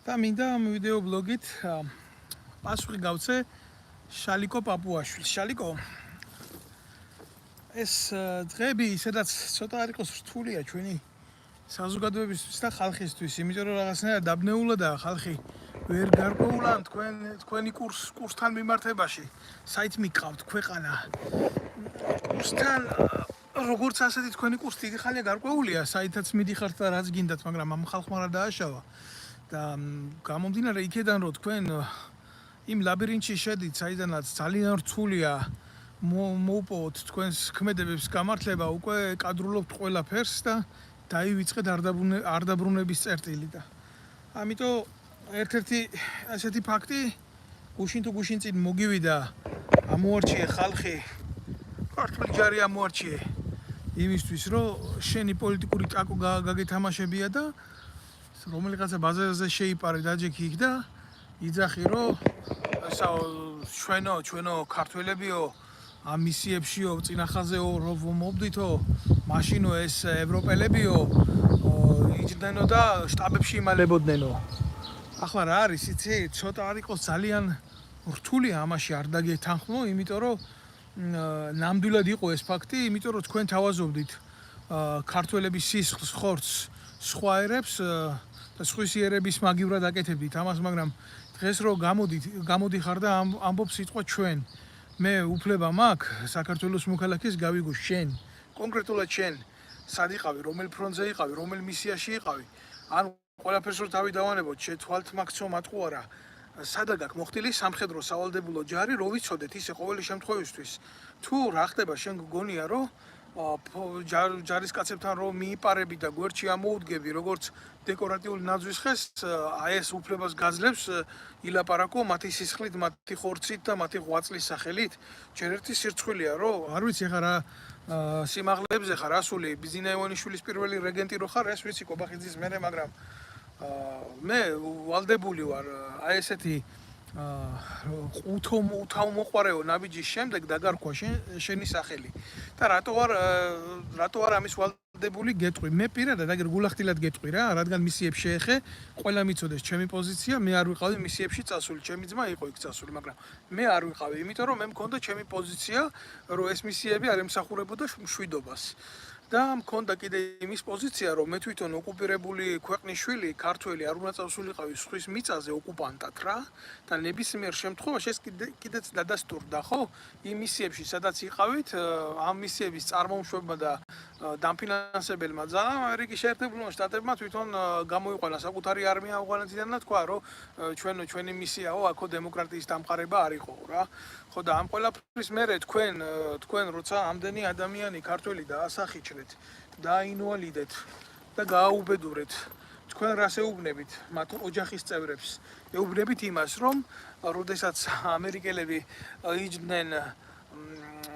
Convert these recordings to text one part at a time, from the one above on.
და მინდა ამ ვიდეო ბლოგით პასუხი გავცე შალიკო პაპუაშვილს. შალიკო, ეს დღეები სადაც ცოტა არ იყოს რთულია ჩვენი საზოგადოებისთვის და ხალხისთვის, იმიტომ რომ რაღაცნაირად დაბნეულადაა ხალხი ვერ გარკვეულა თქვენი კურსთან მიმართებაში. საით მიყავთ ქვეყანა კურსთან, როგორც ასეთი თქვენი კურსი დიდი ხანია გარკვეულია, საითაც მიდიხართ და რაც გინდათ, მაგრამ ამ ხალხმა რა დააშავა. და გამომდინარე იქედან რომ თქვენ იმ ლაბირინთში შედით, საიდანაც ძალიან რთულია მოუპოვოთ თქვენს ქმედებებს გამართლება, უკვე კადრულობთ ყველაფერს და დაივიწყეთ არ დაბრუნების წერტილი და ამიტომ ერთ-ერთი ასეთი ფაქტი გუშინ თუ გუშინ წინ მოგივიდა, ამოარჩიე ხალხი, ქართული ჯარი ამოარჩიე იმისთვის, რომ შენი პოლიტიკური ტაკო გაგეთამაშებია და რომელიღაცა ბაზარზე შეიპარე დაჯექი იქ და იძახი, რომ ჩვენო ქართველებიო ამ მისიებშიო წინახაზეო რომ მოვდითო, მაშინო ეს ევროპელებიო იჯდნენო და შტაბებში იმალებოდნენო. ახლა რა არის, იცი, ცოტა არ იყოს ძალიან რთულია ამაში არ დაგეთანხმო, იმიტომ რომ ნამდვილად იყო ეს ფაქტი, იმიტომ რომ თქვენ თავაზობდით ქართველების სისხლს, ხორცს, სხვა ერებს და სხვის იერების მაგივრად აკეთებდით ამას, მაგრამ დღეს რო გამოდიხარ და ამბობ სიტყვა ჩვენ. მე უფლება მაქვს საქართველოს მოქალაქეს გავიგო შენ, კონკრეტულად შენ, სად იყავი, რომელ ფრონტზე იყავი, რომელ მისიაში იყავი, ან ყველაფერს რო თავი დავანებოთ, შეთვალთ მაგცო მატყუ არა. სადა გაქვს მოხდილი სამხედრო სავალდებულო ჯარი, რო ვიცოდეთ ისე ყოველი შემთხვევისთვის. თუ რა ხდება, შენ გგონია, რომ ჯარისკაცებთან რომ მიიპარები და გვერდში ამოუდგები, როგორც დეკორატიული ნაძვის ხეს, აი ეს უფლებას გაძლევს ილაპარაკო მათი სისხლით, მათი ხორცით და მათი ღვაწლის სახელით. ჯერ ერთი სირცხვილია, რომ არ ვიცი ახლა რა სიმაღლეებზე ხარ ასული, ბიზინა ივანიშვილის პირველი რეგენტი რო ხარ, ეს ვიცი კობახიძის მერე, მაგრამ მე ვალდებული ვარ აი ესეთი უთავმოყვარეო ნაბიჯის შემდეგ დაგარქვა შენი სახელი. და რატო არ ამის ვალდებული გეტყვი? მე პირადად აგერ გულახდილად გეტყვი რა, რადგან მისიებს შეეხე, ყველა მიცოდეს ჩემი პოზიცია, მე არ ვიყავი მისიებში წასული, ჩემი ძმა იყო იქ წასული, მაგრამ მე არ ვიყავი, იმიტომ რომ მე მქონდა ჩემი პოზიცია, რომ ეს მისიები არ ემსახურებოდა მშვიდობას. და მქონდა კიდე იმის პოზიცია, რომ მე თვითონ ოკუპირებული ქვეყნის შვილი, ქართველი არ უნდა წავსულიყავი სხვის მიწაზე ოკუპანტად რა და ნებისმიერ შემთხვევაში ეს კიდეც დადასტურდა, ხო? იმ მისიებში, სადაც იყავით, ამ მისიების წარმომშვებმა და დამფინანსებელმა ძალამ ამერიკის შეერთებულმა შტატებმა თვითონ გამოიყვანა საკუთარი არმია ავღანეთიდან და თქვა, რომ ჩვენი მისიაო, აქო დემოკრატიის დამყარება არ იყო რა. ხო და ამ ყველაფრის მერე თქვენ როცა ამდენი ადამიანი ქართველი დაასახიჩრეთ, დააინვალიდეთ და გააუბედურეთ, თქვენ რას ეუბნებით მათ ოჯახის წევრებს? ეუბნებით იმას, რომ როდესაც ამერიკელები იჯდნენ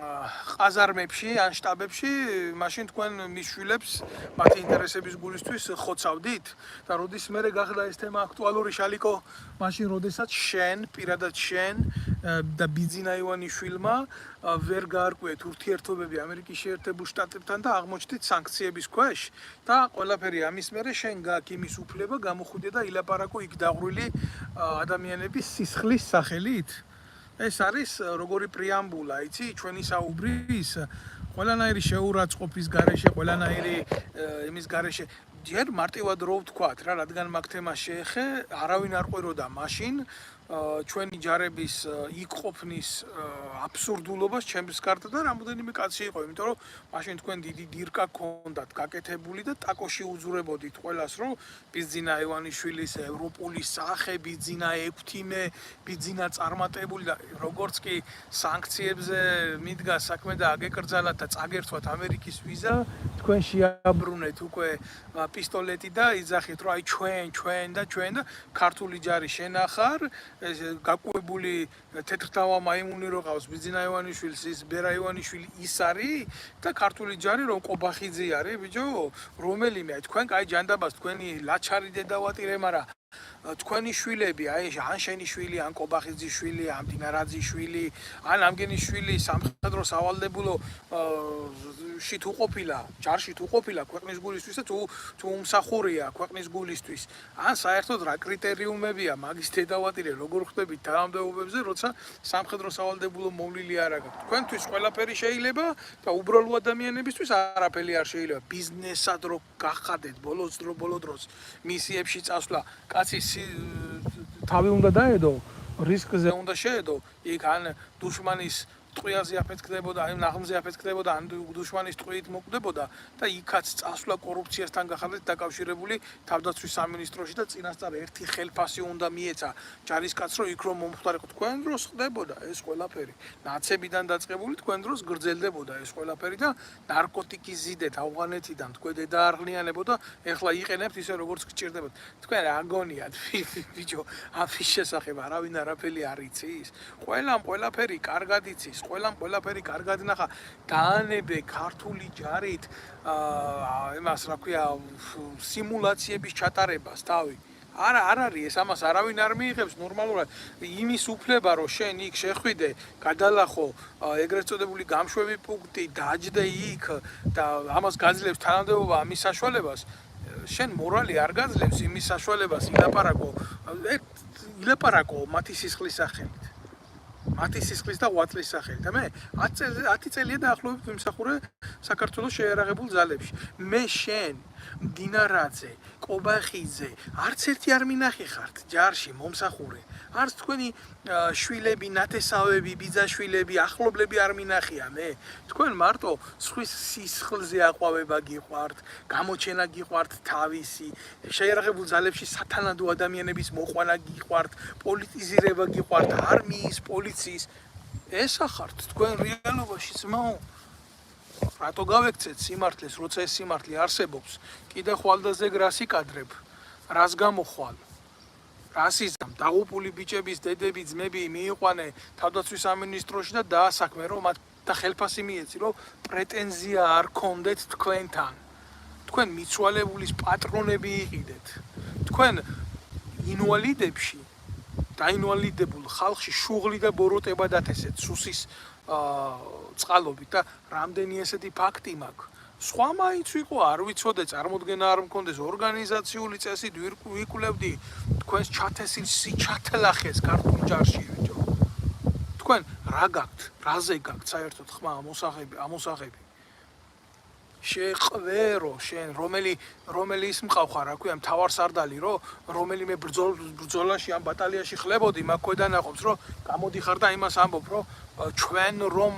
ყაზარმებში ან შტაბებში, მაშინ თქვენ მის შვილებს მათი ინტერესების გულისთვის ხოცავდით და როდის მერე გახდა ეს თემა აქტუალური, შალიკო, მაშინ როდესაც შენ, პირადად შენ და ბიძინა ივანიშვილმა ვერ გაარკვიეთ ურთიერთობები ამერიკის შეერთებულ შტატებთან და აღმოჩნდით სანქციების ქვეშ და ყველაფერი ამის მერე შენ გააქვს იმის უფლება გამოხვიდე და ილაპარაკო იქ დაღვრილი ადამიანების სისხლის სახელით. ეს არის როგორი პრეამბულა, იცი, ჩვენი საუბრის ყველანაირი შეურაცხყოფის გარეშე, ყველანაირი იმის გარეშე. ჯერ მარტივად რო ვთქვათ რა, რადგან მაგ თემას შეეხე, არავინ არ ყვიროდა მაშინ ჩვენი ჯარების იქ ყოფნის აბსურდულობას ჩემს გარდა და რამოდენიმე კაცი იყო, იმიტომ რომ მაშინ თქვენ დიდი დირკა გქონდათ გაკეთებული და ტაკოში უძურებოდით ყველას, რომ ბიძინა ივანიშვილის ევროპული სახე, ბიძინა ექვთიმე, ბიძინა წარმატებული და როგორც კი სანქციებზე მიდგა საქმე და აგეკრძალათ და წაგერთვათ ამერიკის ვიზა, თქვენ შეაბრუნეთ უკვე პისტოლეტი და იძახით, რომ აი ჩვენ და ქართული ჯარი შენახარ, გაკუებული თეთრთავა მაიმუნი რო ყავს ბიძინა ივანიშვილს, ის ბერა ივანიშვილი ის არის და ქართული ჯარი რომ კობახიძე არის, ბიჭო, რომელიმე თქვენ კაი ჯანდაბას თქვენი ლაჩარი დედავატირე, მაგრამ თქვენი შვილები, აი ან შენი შვილი, ან კობახიძის შვილი, ან დინარაძის შვილი, ან ამგენის შვილი სამხედრო სავალდებულო ში თუ ყოფილა, ჯარში თუ ყოფილა ქვეყნის გულისთვის და თუ უმსახურია ქვეყნის გულისთვის, ან საერთოდ რა კრიტერიუმებია მაგის დედავატირე როგორ ხდებით თანამდებობებზე, როცა სამხედრო სავალდებულო მოვლილი არ აქვს. თქვენთვის ყველაფერი შეიძლება და უბრალო ადამიანებისთვის არაფერი არ შეიძლება. ბიზნესად რო გახადეთ ბოლო დროს მისიებში წასვლა, კაცი თავი უნდა დაედო, რისკზე უნდა შეედო, იქ ან დუშმანის ტყვიაზე აფეთქდებოდა, ან ნაღმზე აფეთქდებოდა, ან დუშმანის ტყვიით მოკვდებოდა და იქაც წასვლა კორუფციასთან გახადეთ დაკავშირებული თავდაცვის სამინისტროში და წინასწარ ერთი ხელფასი უნდა მიეცა ჯარისკაცს რომ იქ რომ მომხდარიყო. თქვენ დროს ხდებოდა ეს ყველაფერი. ნაცებიდან დაწყებული თქვენ დროს გრძელდებოდა ეს ყველაფერი და ნარკოტიკის ზიდეთ ავღანეთიდან თქვენ დედაარღლიანებოდა, ეხლა იყენებთ ისე როგორც გჭირდებათ. თქვენ რა გონიათ ბიჭო, ამის შესახებ არავინ არაფერი არ იცის. ყველაფერი კარგად იცის. ყველაფერი კარგად ნახა დაანებე ქართული ჯარით იმას რა ქვია სიმულაციების ჩატარებას თავი არ არის ეს ამას არავინ არ მიიღებს ნორმალურად იმის უფლება რომ შენ იქ შეხვიდე გადალახო ეგრეთ წოდებული გამშვები პუნქტი დაჯდე იქ და ამას გაძლევს თანამდებობა ამის საშუალებას შენ მორალი არ გაძლევს იმის საშუალებას ილაპარაკო მათი სისხლის სახელით მათი სისხლის და ღვაწლის სახელით. მე 10 წელია დაახლოებით ვიმსახურე საქართველოს შეიარაღებულ ძალებში. მე შენ, დინარაძე, კობახიძე, არც ერთი არ მინახე ხართ ჯარში მომსახურე. არც თქვენი შვილები, ნათესავები, ბიძაშვილები, ახლობლები არ მინახია მე. თქვენ მარტო სხვის სისხლზე აყვავება გიყვართ, გამოჩენა გიყვართ თავისი, შეიარაღებულ ძალებში სათანადო ადამიანების მოყვანა გიყვართ, პოლიტიზირება გიყვართ, არმიის, პოლიციის. ესა ხართ თქვენ რეალობაში ძმაო. რატო გავექცეთ სიმართლეს, როცა ეს სიმართლე არსებობს, კიდე ხვალდაზე რას იკადრებ, რას გამოხვალ. რასიზმ დაღუპული ბიჭების დედები ძმები მიიყვანე თავდაცვის სამინისტროში და დაასაქმე რომ მათ და ხელფასი მიეცი რომ პრეტენზია არ გქონდეთ თქვენთან თქვენ მიცვალებულის პატრონები იყიდეთ თქვენ ინვალიდებში დაინვალიდებულ ხალხში შუღლი და ბოროტება დათესეთ სუსის წყალობით და რამდენი ესეთი ფაქტი მაქვს სხვა მაინც ვიყო არ ვიცოდე წარმოდგენა არ მქონდეს ორგანიზაციული წესით ვიკვლევდი თქვენს ჩათესილ სიჩათლახეს ქართულ ჯარში ბიჭო თქვენ რა გაქვთ რაზე გაქვთ საერთოდ ხმა ამოსაღები შეყვერო შენ რომელი ის მყავხარ რა ქვია მთავარსარდალი რომელიმე ბრძოლაში ამ ბატალიაში ხლებოდი მაგ ქვედანაყოფს რომ გამოდიხარ და იმას ამბობ რომ ჩვენ რომ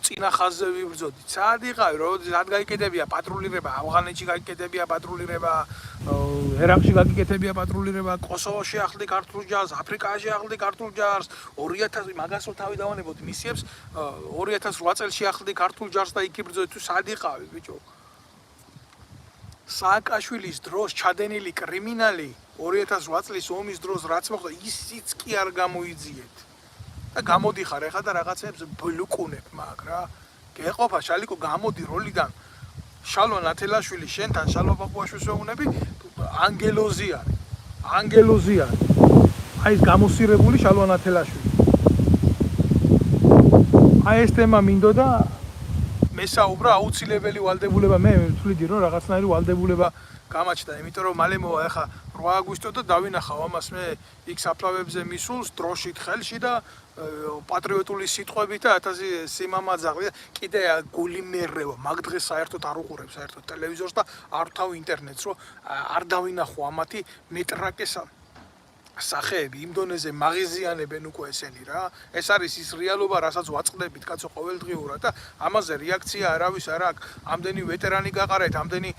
წინახაზზე ვიბრძოდით. სად იყავი, როდის გაიკეთებია პატრულირება, ავღანეთში გაიკეთებია პატრულირება, ერაყში გაიკეთებია პატრულირება, კოსოვოში ახლდი ქართულ ჯარს, აფრიკაში ახლდი ქართულ ჯარს, 2000 მაგას რო თავი დავანებოთ მისიებს, 2008 წელში ახლდი ქართულ ჯარს და იქ იბრძოდით, თუ სად იყავი, ბიჭო? სააკაშვილის დროს ჩადენილი კრიმინალი 2008 წლის ომის დროს რაც მოხდა, ისიც კი არ გამოიძიეთ. და გამოდიხარ ეხლა და რაღაცებს ბლუკუნებ მაგ რა გეყოფა შალიკო გამოდი როლიდან შალვა ნათელაშვილი შენთან შალვა პაპუაშვილს ვეუბნები ანგელოზი არის აი ეს გამოსირებული შალვა ნათელაშვილი აი ეს თემა მინდოდა მესაუბრა აუცილებელი ვალდებულება მე ვთვლიდი რომ რაღაცნაირი ვალდებულება გამაჩნდა იმიტომ რომ მალე მოვა ეხლა 8 აგვისტო და დავინახავ ამას მე იქ საფლავებზე მისულს დროშით ხელში და პატრიოტული სიტყვებით და 1000 სიმამაძაღლი და კიდე გული მერევა მაგ დღეს საერთოდ არ უყურებ საერთოდ ტელევიზორს და არ თავ ინტერნეტს რომ არ დავინახო ამათი მეტრაკეს სახეები იმ დონეზე მაღიზიანებენ უკვე ესენი რა ეს არის ის რეალობა რასაც ვაწყდებით კაცო ყოველდღიურად და ამაზე რეაქცია არავის არ აქვს ამდენი ვეტერანი გაყარეთ ამდენი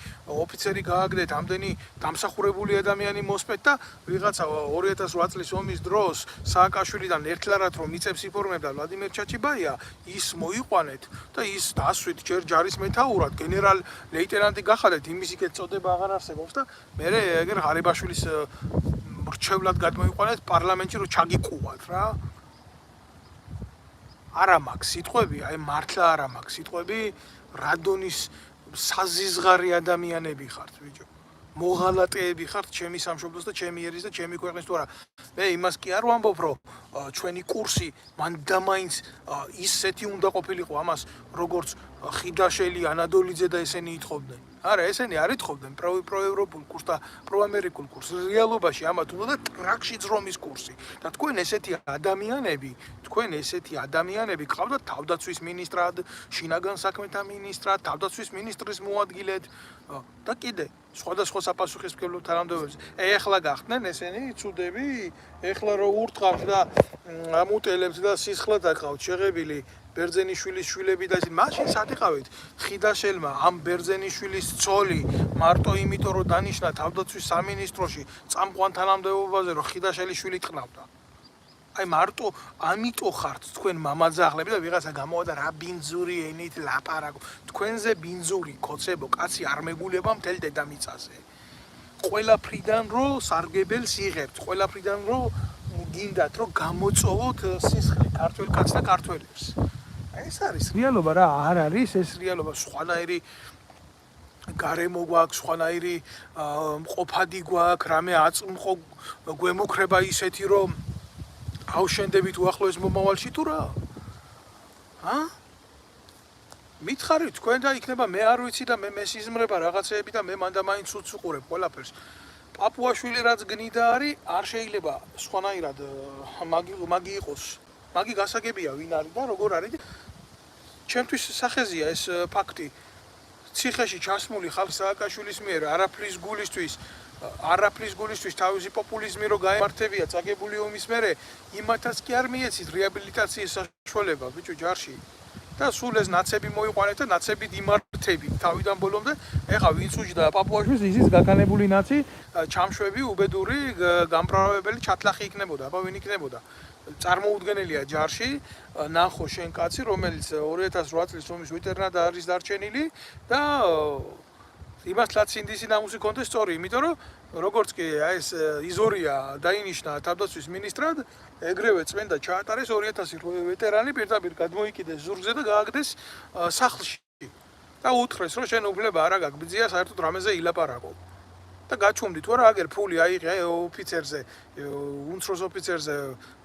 ოფიცერი გააგდეთ ამდენი დამსახურებული ადამიანი მოსპეთ და ვიღაცა 2008 წლის ომის დროს სააკაშვილიდან ერთლარად რომ მიწებს იფორმებდა ვლადიმერ ჩაჩიბაია ის მოიყვანეთ და ის დასვით ჯერ ჯარის მეთაურად გენერალ ლეიტენანტი გახადეთ იმის იქეთ წოდება აღარ არსებობს და მე ეგერ ღარიბაშვილის რჩევლად გადმოიყვანეთ პარლამენტში რომ ჩაგიყუათ რა არა მაქვს სიტყვები აი მართლა არა მაქვს სიტყვები რადონის საზიზღარი ადამიანები ხართ ბიჭო მოღალატეები ხართ ჩემი სამშობლოს და ჩემი ერის და ჩემი ქვეყნის თუ არა. მე იმას კი არ ვამბობ, რომ ჩვენი კურსი მანდამაინც ისეთი უნდა ყოფილიყო ამას, როგორც ხიდაშელი, ანადოლიძე და ესენი ითხოვდნენ. არა, ესენი არ ითხოვდნენ პროევროპულ კურსს და პროამერიკულ კურსს. რეალობაში ამათ უნდა ტრაქში ძრომის კურსი. და თქვენ ესეთი ადამიანები გყავდათ თავდაცვის მინისტრად, შინაგან საქმეთა მინისტრად, თავდაცვის მინისტრის მოადგილედ და კიდე სხვადასხვა საპასუხისმგებლო თანამდებობებს. ეხლა გახდნენ ესენი ცუდები, ეხლა რო ურთხავთ და ამუტელებთ და სისხლად აკავთ შეღებილი ბერძენიშვილის შვილები და მაშინ სად იყავით? ხიდაშელმა ამ ბერძენიშვილის ცოლი მარტო იმიტომ რომ დანიშნა თავდაცვის სამინისტროში წამყვან თანამდებობაზე რომ ხიდაშელის შვილი ტყნავდა. აი მარტო ამიტომ ხართ თქვენ მამაძაღლები და ვიღაცა გამოვიდა რა ბინძური ენით ლაპარაკო. თქვენზე ბინძური კოცებო კაცი არ მეგულება მთელ დედამიწაზე. ყველაფრიდან რო სარგებელს იღებთ, ყველაფრიდან რო გინდათ რომ გამოწოვოთ სისხლი ქართველ კაცს და ქართველებს. ეს არის რეალობა რა, არ არის ეს რეალობა, სხვანაირი გარემო გვაქვს, სხვანაირი მყოფადი გვაქვს, რამე აწმყო გვემუქრება ისეთი რომ ავშენდებით უახლოეს მომავალში თუ რა? მითხარით თქვენ და იქნება მე არ ვიცი და მე მესიზმრება რაღაცეები და მე მანდა მაინც უც უყურებ ყველაფერს. პაპუაშვილი რაც გნიდა არის, არ შეიძლება სხვანაირად მაგი იყოს. მაგი გასაგებია ვინ არის და როგორ არის. ჩემთვის სახეზია ეს ფაქტი. ციხეში ჩასმული ხალხ სააკაშვილის მიერ არაფრის გულისთვის თავისი პოპულიზმი რო გაემართებია წაგებული ომის მერე, იმათაც კი არ მიეცით რეაბილიტაციის საშუალება ბიჭო ჯარში. და სულ ეს ნაცები მოიყვანეთ და ნაცებით იმართებით თავიდან ბოლომდე. ეხა ვინც უჯდა პაპუაშვილს ისიც გაკანებული ნაცი, ჩამშვები, უბედური, გამправებელი ჩათლახი იქნებოდა, აბა ვინ იქნებოდა? წარმოუდგენელია ჯარში, ნახო შენ კაცი, რომელიც 2008 წლის ომის ვეტერნად არის დარჩენილი და იმათლაც ინდისი ნამუსი კონდეს სწორი, იმიტომ რომ როგორც კი ეს იზორია დაინიშნა თავდაცვის მინისტრად, ეგრევე წმენდა ჩაატარეს 2000 ვეტერანი პირდაპირ გადმოიკიდეს ზურგზე და გააგდეს სახლში. და უთხრეს რომ შენ უფლება არა გაგბძია საერთოდ რამეზე ილაპარაკო. და გაჩუმდი თუ არა აგერ ფული აიღე ოფიცერზე, უმცროს ოფიცერზე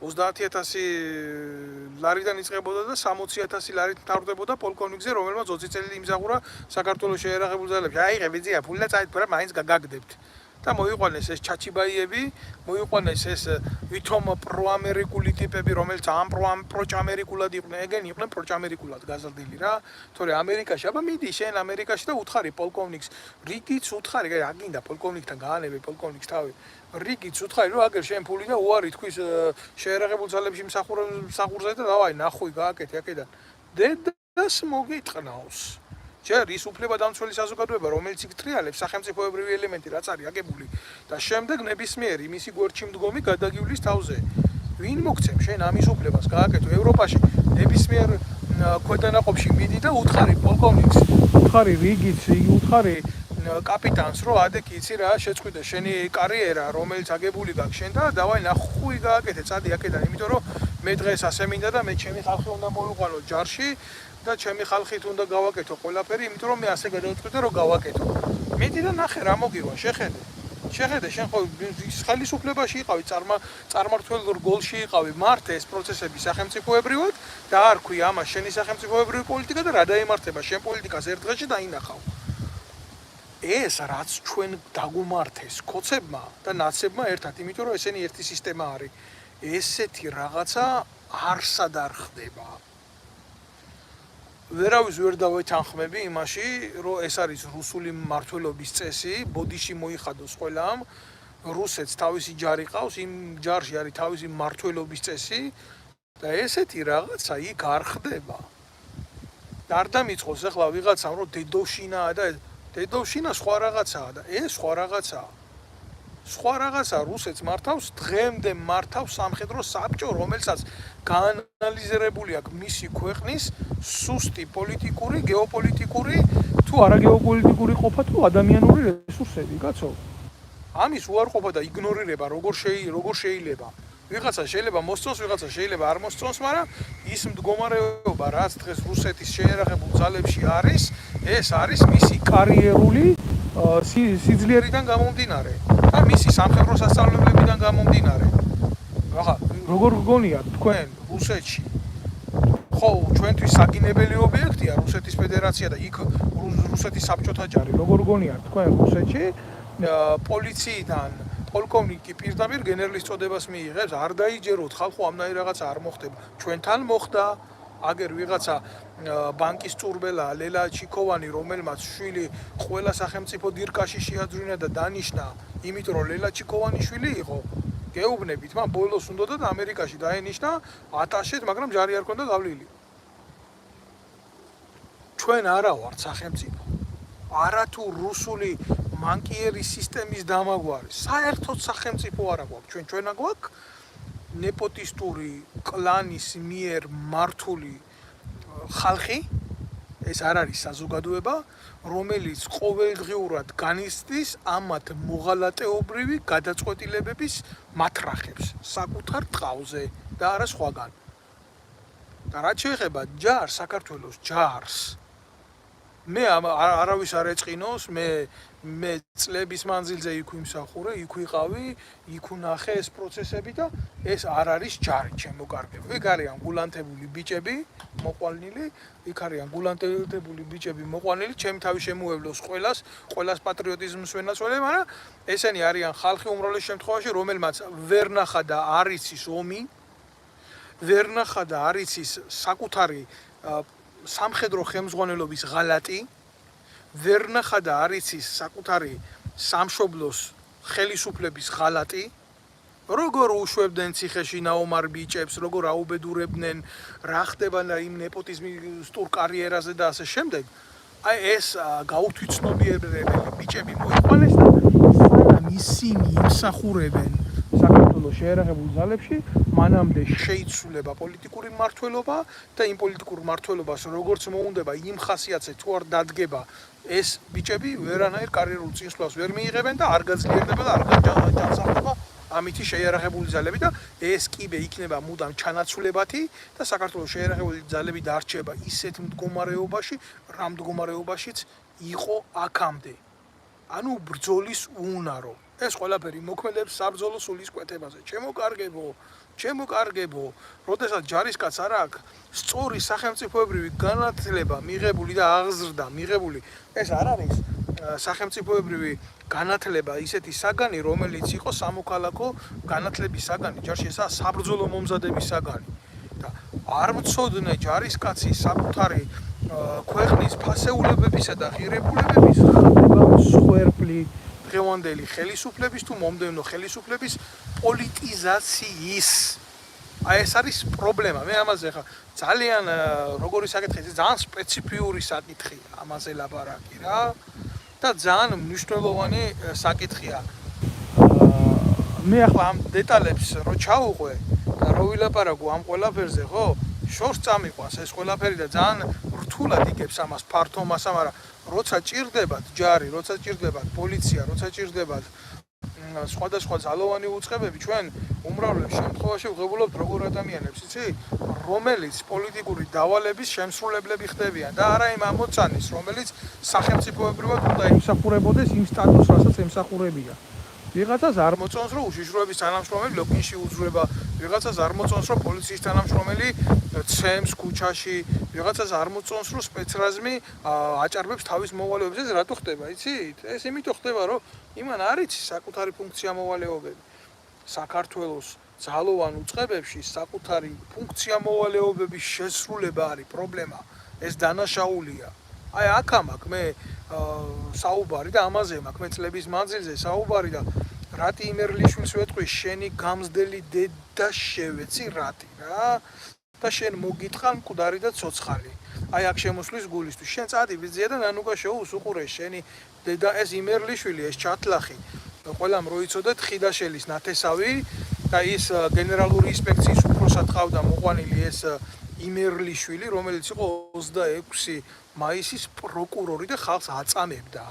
30000 ლარიდან იწყებოდა და 60000 ლარით მთავრდებოდა პოლკოვნიკზე, რომელმაც 20 წელი იმზაღურა საქართველოს შეერაღებულ ძალებში. აიღე ბიძია ფული და წაით რა მაინც გაგაგდებთ. და მოიყვანეს ეს ჩაჩიბაიები, მოიყვანეს ეს ვითომ პროამერიკული ტიპები, რომელიც ამ პროჭამერიკულად იყვნენ, ეგენ იყვნენ პროჭამერიკულად გაზრდილი რა. თორე ამერიკაში, აბა მიდი შენ ამერიკაში და უთხარი პოლკოვნიკს, რიგიც უთხარი, რა გინდა პოლკოვნიკთან გაანებე პოლკოვნიკს თავი. რიგიც უთხარი რომ აგერ შენ ფული და უარი თქვის შეერაღებულ ძალებში მსახურზე და დავაი ნახვი გააკეთე აქედან. დედას მოგიტყნავს. ჯერ ის უფლება დამცველი საზოგადოება, რომელიც იკტრიალებს სახელმწიფოებრივი ელემენტი, რაც არის აგებული და შემდეგ ნებისმიერი მისი გვერდში მდგომი გადაგივლის თავზე. ვინ მოგცემ შენ ამის უფლებას გააკეთო ევროპაში ნებისმიერ ქვედანაყოფში მიდი და უთხარი პოლკოვნიკს, უთხარი რიგიც, უთხარი კაპიტანს, რომ ადეკი იცი რა შეწყვიტე შენი კარიერა, რომელიც აგებული გაქვს შენ და დავაი ნახვი გააკეთე, წადი აქედან, იმიტომ რომ მე დღეს ასე მინდა და მე ჩემი ხალხი უნდა მოვიყვანო ჯარში. და ჩემი ხალხით უნდა გავაკეთო ყველაფერი, იმიტომ რომ მე ასე გადავწყვიტე რომ გავაკეთო. მიდი და ნახე რა მოგივა, შეხედე. შეხედე, შენ ხო ხელისუფლებაში იყავი, წარმართველ რგოლში იყავი, მართე ეს პროცესები სახელმწიფოებრივად და არ ქვია ამას შენი სახელმწიფოებრივი პოლიტიკა და რა დაემართება შენ პოლიტიკას ერთ დღეში დაინახავ. ეს რაც ჩვენ დაგუმართეს კოცებმა და ნაცებმა ერთად, იმიტომ რომ ესენი ერთი სისტემა არის. ესეთი რაღაცა არსად არ ხდება. ვერავის ვერ დავეთანხმები იმაში, რომ ეს არის რუსული მმართველობის წესი, ბოდიში მოიხადოს ყველამ, რუსეთს თავისი ჯარი ყავს, იმ ჯარში არის თავისი მმართველობის წესი და ესეთი რაღაცა იქ არ ხდება. არ დამიწყოს ახლა ვიღაცამ რომ დედოვშინაა და დედოვშინა სხვა რაღაცაა და ეს სხვა რაღაცაა. სხვა რაღაცა რუსეთს მართავს, დღემდე მართავს სამხედრო საბჭო, რომელსაც გაანალიზირებული აქვს მისი ქვეყნის სუსტი პოლიტიკური, გეოპოლიტიკური თუ არაგეოპოლიტიკური ყოფა თუ ადამიანური რესურსები, კაცო. ამის უარყოფა და იგნორირება როგორ შეიძლება. ვიღაცა შეიძლება მოსწონს, ვიღაცა შეიძლება არ მოსწონს, მაგრამ ის მდგომარეობა, რაც დღეს რუსეთის შეერაღებულ ძალებში არის, ეს არის მისი კარიერული სიძლიერიდან გამომდინარე და მისი სამხედრო სასწავლებლებიდან გამომდინარე. ახლა როგორ გგონიათ თქვენ რუსეთში ხო ჩვენთვის საგინებელი ობიექტია რუსეთის ფედერაცია და იქ რუსეთის საბჭოთა ჯარი როგორ გგონიათ თქვენ რუსეთში პოლიციიდან პოლკოვნიკი პირდაპირ გენერლის წოდებას მიიღებს არ დაიჯეროთ ხალხო ამნაირი რაღაცა არ მოხდება ჩვენთან მოხდა აგერ ვიღაცა ბანკის წურბელა ლელა ჩიქოვანი რომელმაც შვილი ყველა სახელმწიფო დირკაში შეაძვინა და დანიშნა იმიტომ რომ ლელა ჩიქოვანი შვილი იყო გეუბნებით მან ბოლოს უნდოდა ამერიკაში დაენიშნა ატაშეთ მაგრამ ჯარი არ ქონდა გავლილი ჩვენ არა ვართ სახელმწიფო არათუ რუსული მანკიერი სისტემის დამაგვარი საერთოდ სახელმწიფო არა გვაქვს ჩვენა გვაქვს ნეპოტისტური კლანის მიერ მართული ხალხი ეს არ არის საზოგადოება რომელიც ყოველდღიურად განიცდის ამათ მოღალატეობრივი გადაწყვეტილებების მათრახებს საკუთარ ტყავზე და არა სხვაგან და რაც შეეხება ჯარს საქართველოს ჯარს მე არავის არ ეწყინოს მე წლების მანძილზე იქ ვიმსახურე იქ ვიყავი იქ ვნახე ეს პროცესები და ეს არ არის ჯარი ჩემო კარგებო იქ არიან გულანთებული ბიჭები მოყვალნილი იქ არიან გულანთებული ბიჭები მოყვალნილი ჩემი თავი შემოევლოს ყველას პატრიოტიზმს ვენაცვალე მაგრამ ესენი არიან ხალხი უმრავლეს შემთხვევაში რომელმაც ვერ ნახა და არ იცის ომი ვერ ნახა და არ იცის საკუთარი სამხედრო ხელმძღვანელობის ღალატი ვერ ნახა და არ იცის საკუთარი სამშობლოს ხელისუფლების ღალატი როგორ უშვებდნენ ციხეში ნაომარ ბიჭებს როგორ აუბედურებდნენ რა ხდება იმ ნეპოტიზმისტურ კარიერაზე და ასე შემდეგ აი ეს გაუთვითცნობიერებელი ბიჭები მოიყვანეს და სანამ ისინი იმსახურებენ საქართველოს შეერაღებულ ძალებში მანამდე შეიცვლება პოლიტიკური მმართველობა და იმ პოლიტიკურ მმართველობას როგორც მოუნდება იმ ხასიათზე თუ არ დადგება ეს ბიჭები ვერანაირ კარიერულ წინსვლას ვერ მიიღებენ და არ გაძლიერდება და არ განსახდება ამითი შეიარაღებული ძალები და ეს კიბე იქნება მუდამ ჩანაცვლებათი და საქართველოს შეიარაღებული ძალები დარჩება ისეთ მდგომარეობაში რა მდგომარეობაშიც იყო აქამდე ანუ ბრძოლის უნარო ეს ყველაფერი მოქმედებს საბრძოლო სულის კვეთებაზე ჩემო კარგებო როდესაც ჯარისკაცს არ აქვს სწორი სახელმწიფოებრივი განათლება მიღებული და აღზრდა მიღებული ეს არ არის სახელმწიფოებრივი განათლება ისეთი საგანი რომელიც იყო სამოქალაქო განათლების საგანი ჯარში ესაა საბრძოლო მომზადების საგანი და არ მწოდნე ჯარისკაცი საკუთარი ქვეყნის ფასეულებებისა და ღირებულებების მსხვერპლი დღევანდელი ხელისუფლების თუ მომდევნო ხელისუფლების პოლიტიზაციის აი ეს არის პრობლემა მე ამაზე ხა ძალიან როგორი საკითხი ძალიან სპეციფიური საკითხია ამაზე ლაპარაკი რა და ძალიან მნიშვნელოვანი საკითხია მე ახლა ამ დეტალებს რო ჩავუყვე და რო ვილაპარაკო ამ ყველაფერზე ხო შორს წამიყვანს ეს ყველაფერი და ძალიან რთულად იგებს ამას ფართო მასა მაგრამ როცა ჭირდებათ ჯარი როცა ჭირდებათ პოლიცია როცა ჭირდებათ სხვადასხვა ძალოვანი უწყებები ჩვენ უმრავლეს შემთხვევაში ვღებულობთ როგორ ადამიანებს იცი რომელიც პოლიტიკური დავალების შემსრულებლები ხდებიან და არა იმ ამოცანის რომელიც სახელმწიფოებრივად უნდა იმსახურებოდეს იმ სტატუსს რასაც ემსახურებია ვიღაცას არ მოწონს რომ უშიშროების თანამშრომელი ლოგინში უძვრება ვიღაცას არ მოწონს რომ პოლიციის თანამშრომელი ცემს ქუჩაში ვიღაცას არ მოწონს რომ სპეცრაზმი აჭარბებს თავის მოვალეობებს ეს რატო ხდება იცით ეს იმიტომ ხდება რომ იმან არ იცის საკუთარი ფუნქცია მოვალეობები საქართველოს ძალოვან უწყებებში საკუთარი ფუნქცია მოვალეობების შესრულება არის პრობლემა ეს დანაშაულია აი აქ მაქვს მე საუბარი და ამაზე მაქვს მე წლების მანძილზე საუბარი და რატი იმერლიშვილს ვეთქვი შენი გამზდელი დედა შევეცი რატი რა და შენ მოგიტყან მკვდარი და ცოცხალი აი აქ შემოსვლის გულისთვის შენ წადი ვიზია და ნანუკა შოუს უყურე შენი დედა ეს იმერლიშვილი ეს ჩათლახი ყველამ როიცოდეთ ხიდაშელის ნათესავი და ის გენერალური ინსპექციის უფროსად ყავდა მოყვანილი ეს იმერლიშვილი რომელიც იყო 26 მაისის პროკურორი და ხალხს აწამებდა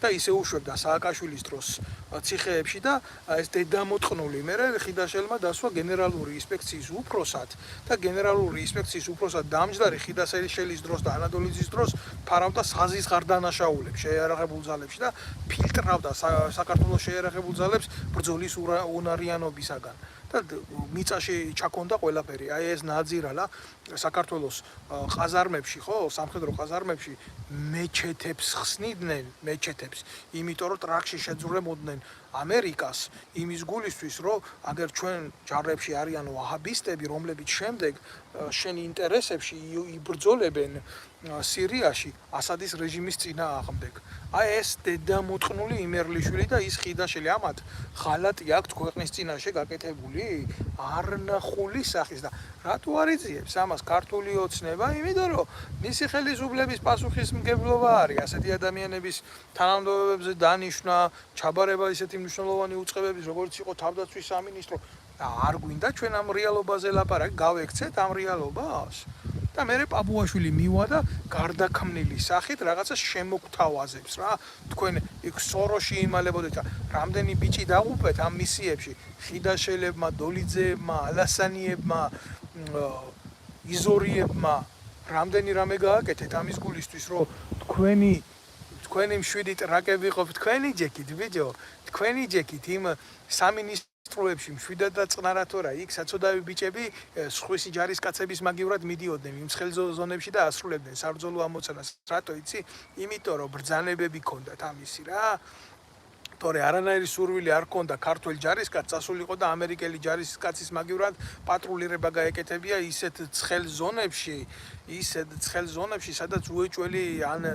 და ისე უშვებდა სააკაშვილის დროს ციხეებში და ეს დედამოწყნული მერე ხიდაშელმა დასვა გენერალური ინსპექციის უფროსად და გენერალური ინსპექციის უფროსად დამჯდარი ხიდაშელის დროს და ანადოლიძის დროს ფარავდა საზის გარდანაშაულებს შეიარაღებულ ძალებში და ფილტრავდა საქართველოს შეიარაღებულ ძალებს ბრძოლის უნარიანობისაგან და მიწაში ჩაქონდა ყველაფერი. აი ეს ნაძირალა საქართველოს ყაზარმებში, ხო, სამხედრო ყაზარმებში მეჩეთებს ხსნიდნენ, მეჩეთებს, იმიტომ რომ ტრაქში შეძრებოდნენ ამერიკას იმის გულისთვის, რომ აგერ ჩვენ ჯარებში არიან ვაჰაბისტები, რომლებიც შემდეგ შენ ინტერესებში იბრძოლებენ სირიაში ასადის რეჟიმის წინააღმდეგ. აი ეს დედამოწყნული იმერლიშვილი და ის ხიდაშელი ამათ ხალატი აქვს ქვეყნის წინაშე გაკეთებული არნახული სახის და რატო არ იძიებს ამას ქართული ოცნება? იმიტომ რომ მისი ხელისუფლების პასუხისმგებლობა არის ასეთი ადამიანების თანამდებობებზე დანიშვნა, ჩაბარება ისეთი მნიშვნელოვანი უწყებების, როგორც იყო თავდაცვის სამინისტრო და არ გვინდა ჩვენ ამ რეალობაზე ლაპარაკი, გავექცეთ ამ რეალობას. და მე პაპუაშვილი მივა და გარდაქმნილი სახით რაღაცა შემოგთავაზებს რა. თქვენ იქ სოროში იმალებოდეთ, რამდენი ბიჭი დაღუპეთ ამ მისიებში, ხიდაშელებმა, დოლიძეებმა, ალასანიებმა, იზორიებმა, რამდენი რამე გააკეთეთ ამის გულისთვის, რომ თქვენი მშვიდი ტრაკები ყოფ თქვენი ჯეკით, ბიჭო, თქვენი ჯეკით იმ სამინისტროებში მშვიდად და წყნარად თორა იქ საცოდავი ბიჭები სხვისი ჯარისკაცების მაგივრად მიდიოდნენ იმ ცხელ ზონებში და ასრულებდნენ საბრძოლო ამოცანას. რატო იცი? იმიტომ რომ ბრძანებები ქონდათ ამისი რა. თორე არანაირი სურვილი არ ქონდა ქართულ ჯარისკაცს წასულიყო და ამერიკელი ჯარისკაცის მაგივრად პატრულირება გაეკეთებია ისეთ ცხელ ზონებში, სადაც უეჭველი ან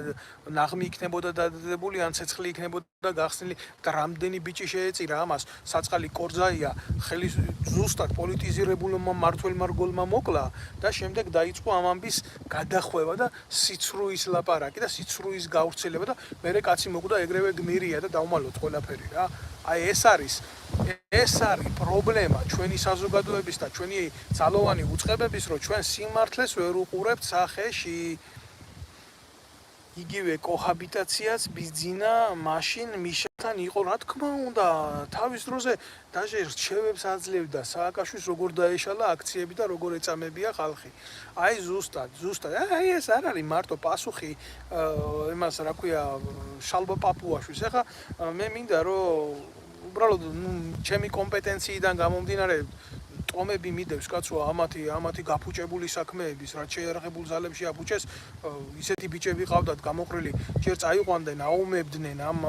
ნაღმი იქნებოდა დადებული, ან ცეცხლი იქნებოდა გახსნილი და რამდენი ბიჭი შეეწირა ამას. საწყალი კორძაია ხელის ზუსტად პოლიტიზირებულმა მმართველმა რგოლმა მოკლა და შემდეგ დაიწყო ამ ამბის გადახვევა და სიცრუის ლაპარაკი და სიცრუის გავრცელება და მერე კაცი მოკვდა ეგრევე გმირია და დავმალოთ ყველაფერი რა. აი ეს არის პრობლემა ჩვენი საზოგადოების და ჩვენი ძალოვანი უწყებების, რომ ჩვენ სიმართლეს ვერ უყურებთ სახეში. იგივე კოჰაბიტაციაც ბიზინა მაშინ მიშათან იყო, რა თქმა უნდა, თავის დროზე დაჟე რჩევებს აძლევდა სააკაშვილს როგორ დაეშალა აქციები და როგორ ეწამებია ხალხი. აი ზუსტად, აი ეს არ არის მარტო პასუხი იმას რა ქვია შალვა პაპუაშვილს. ეხლა მე მინდა რომ უბრალოდ ჩემი კომპეტენციიდან გამომდინარე ტომები მიდევს კაცო ამათი გაფუჭებული საქმეების, რაც შეიარაღებულ ძალებში აფუჭეს, ისეთი ბიჭები ყავდათ გამოყრილი, ჯერ წაიყვანდნენ, აუმებდნენ ამ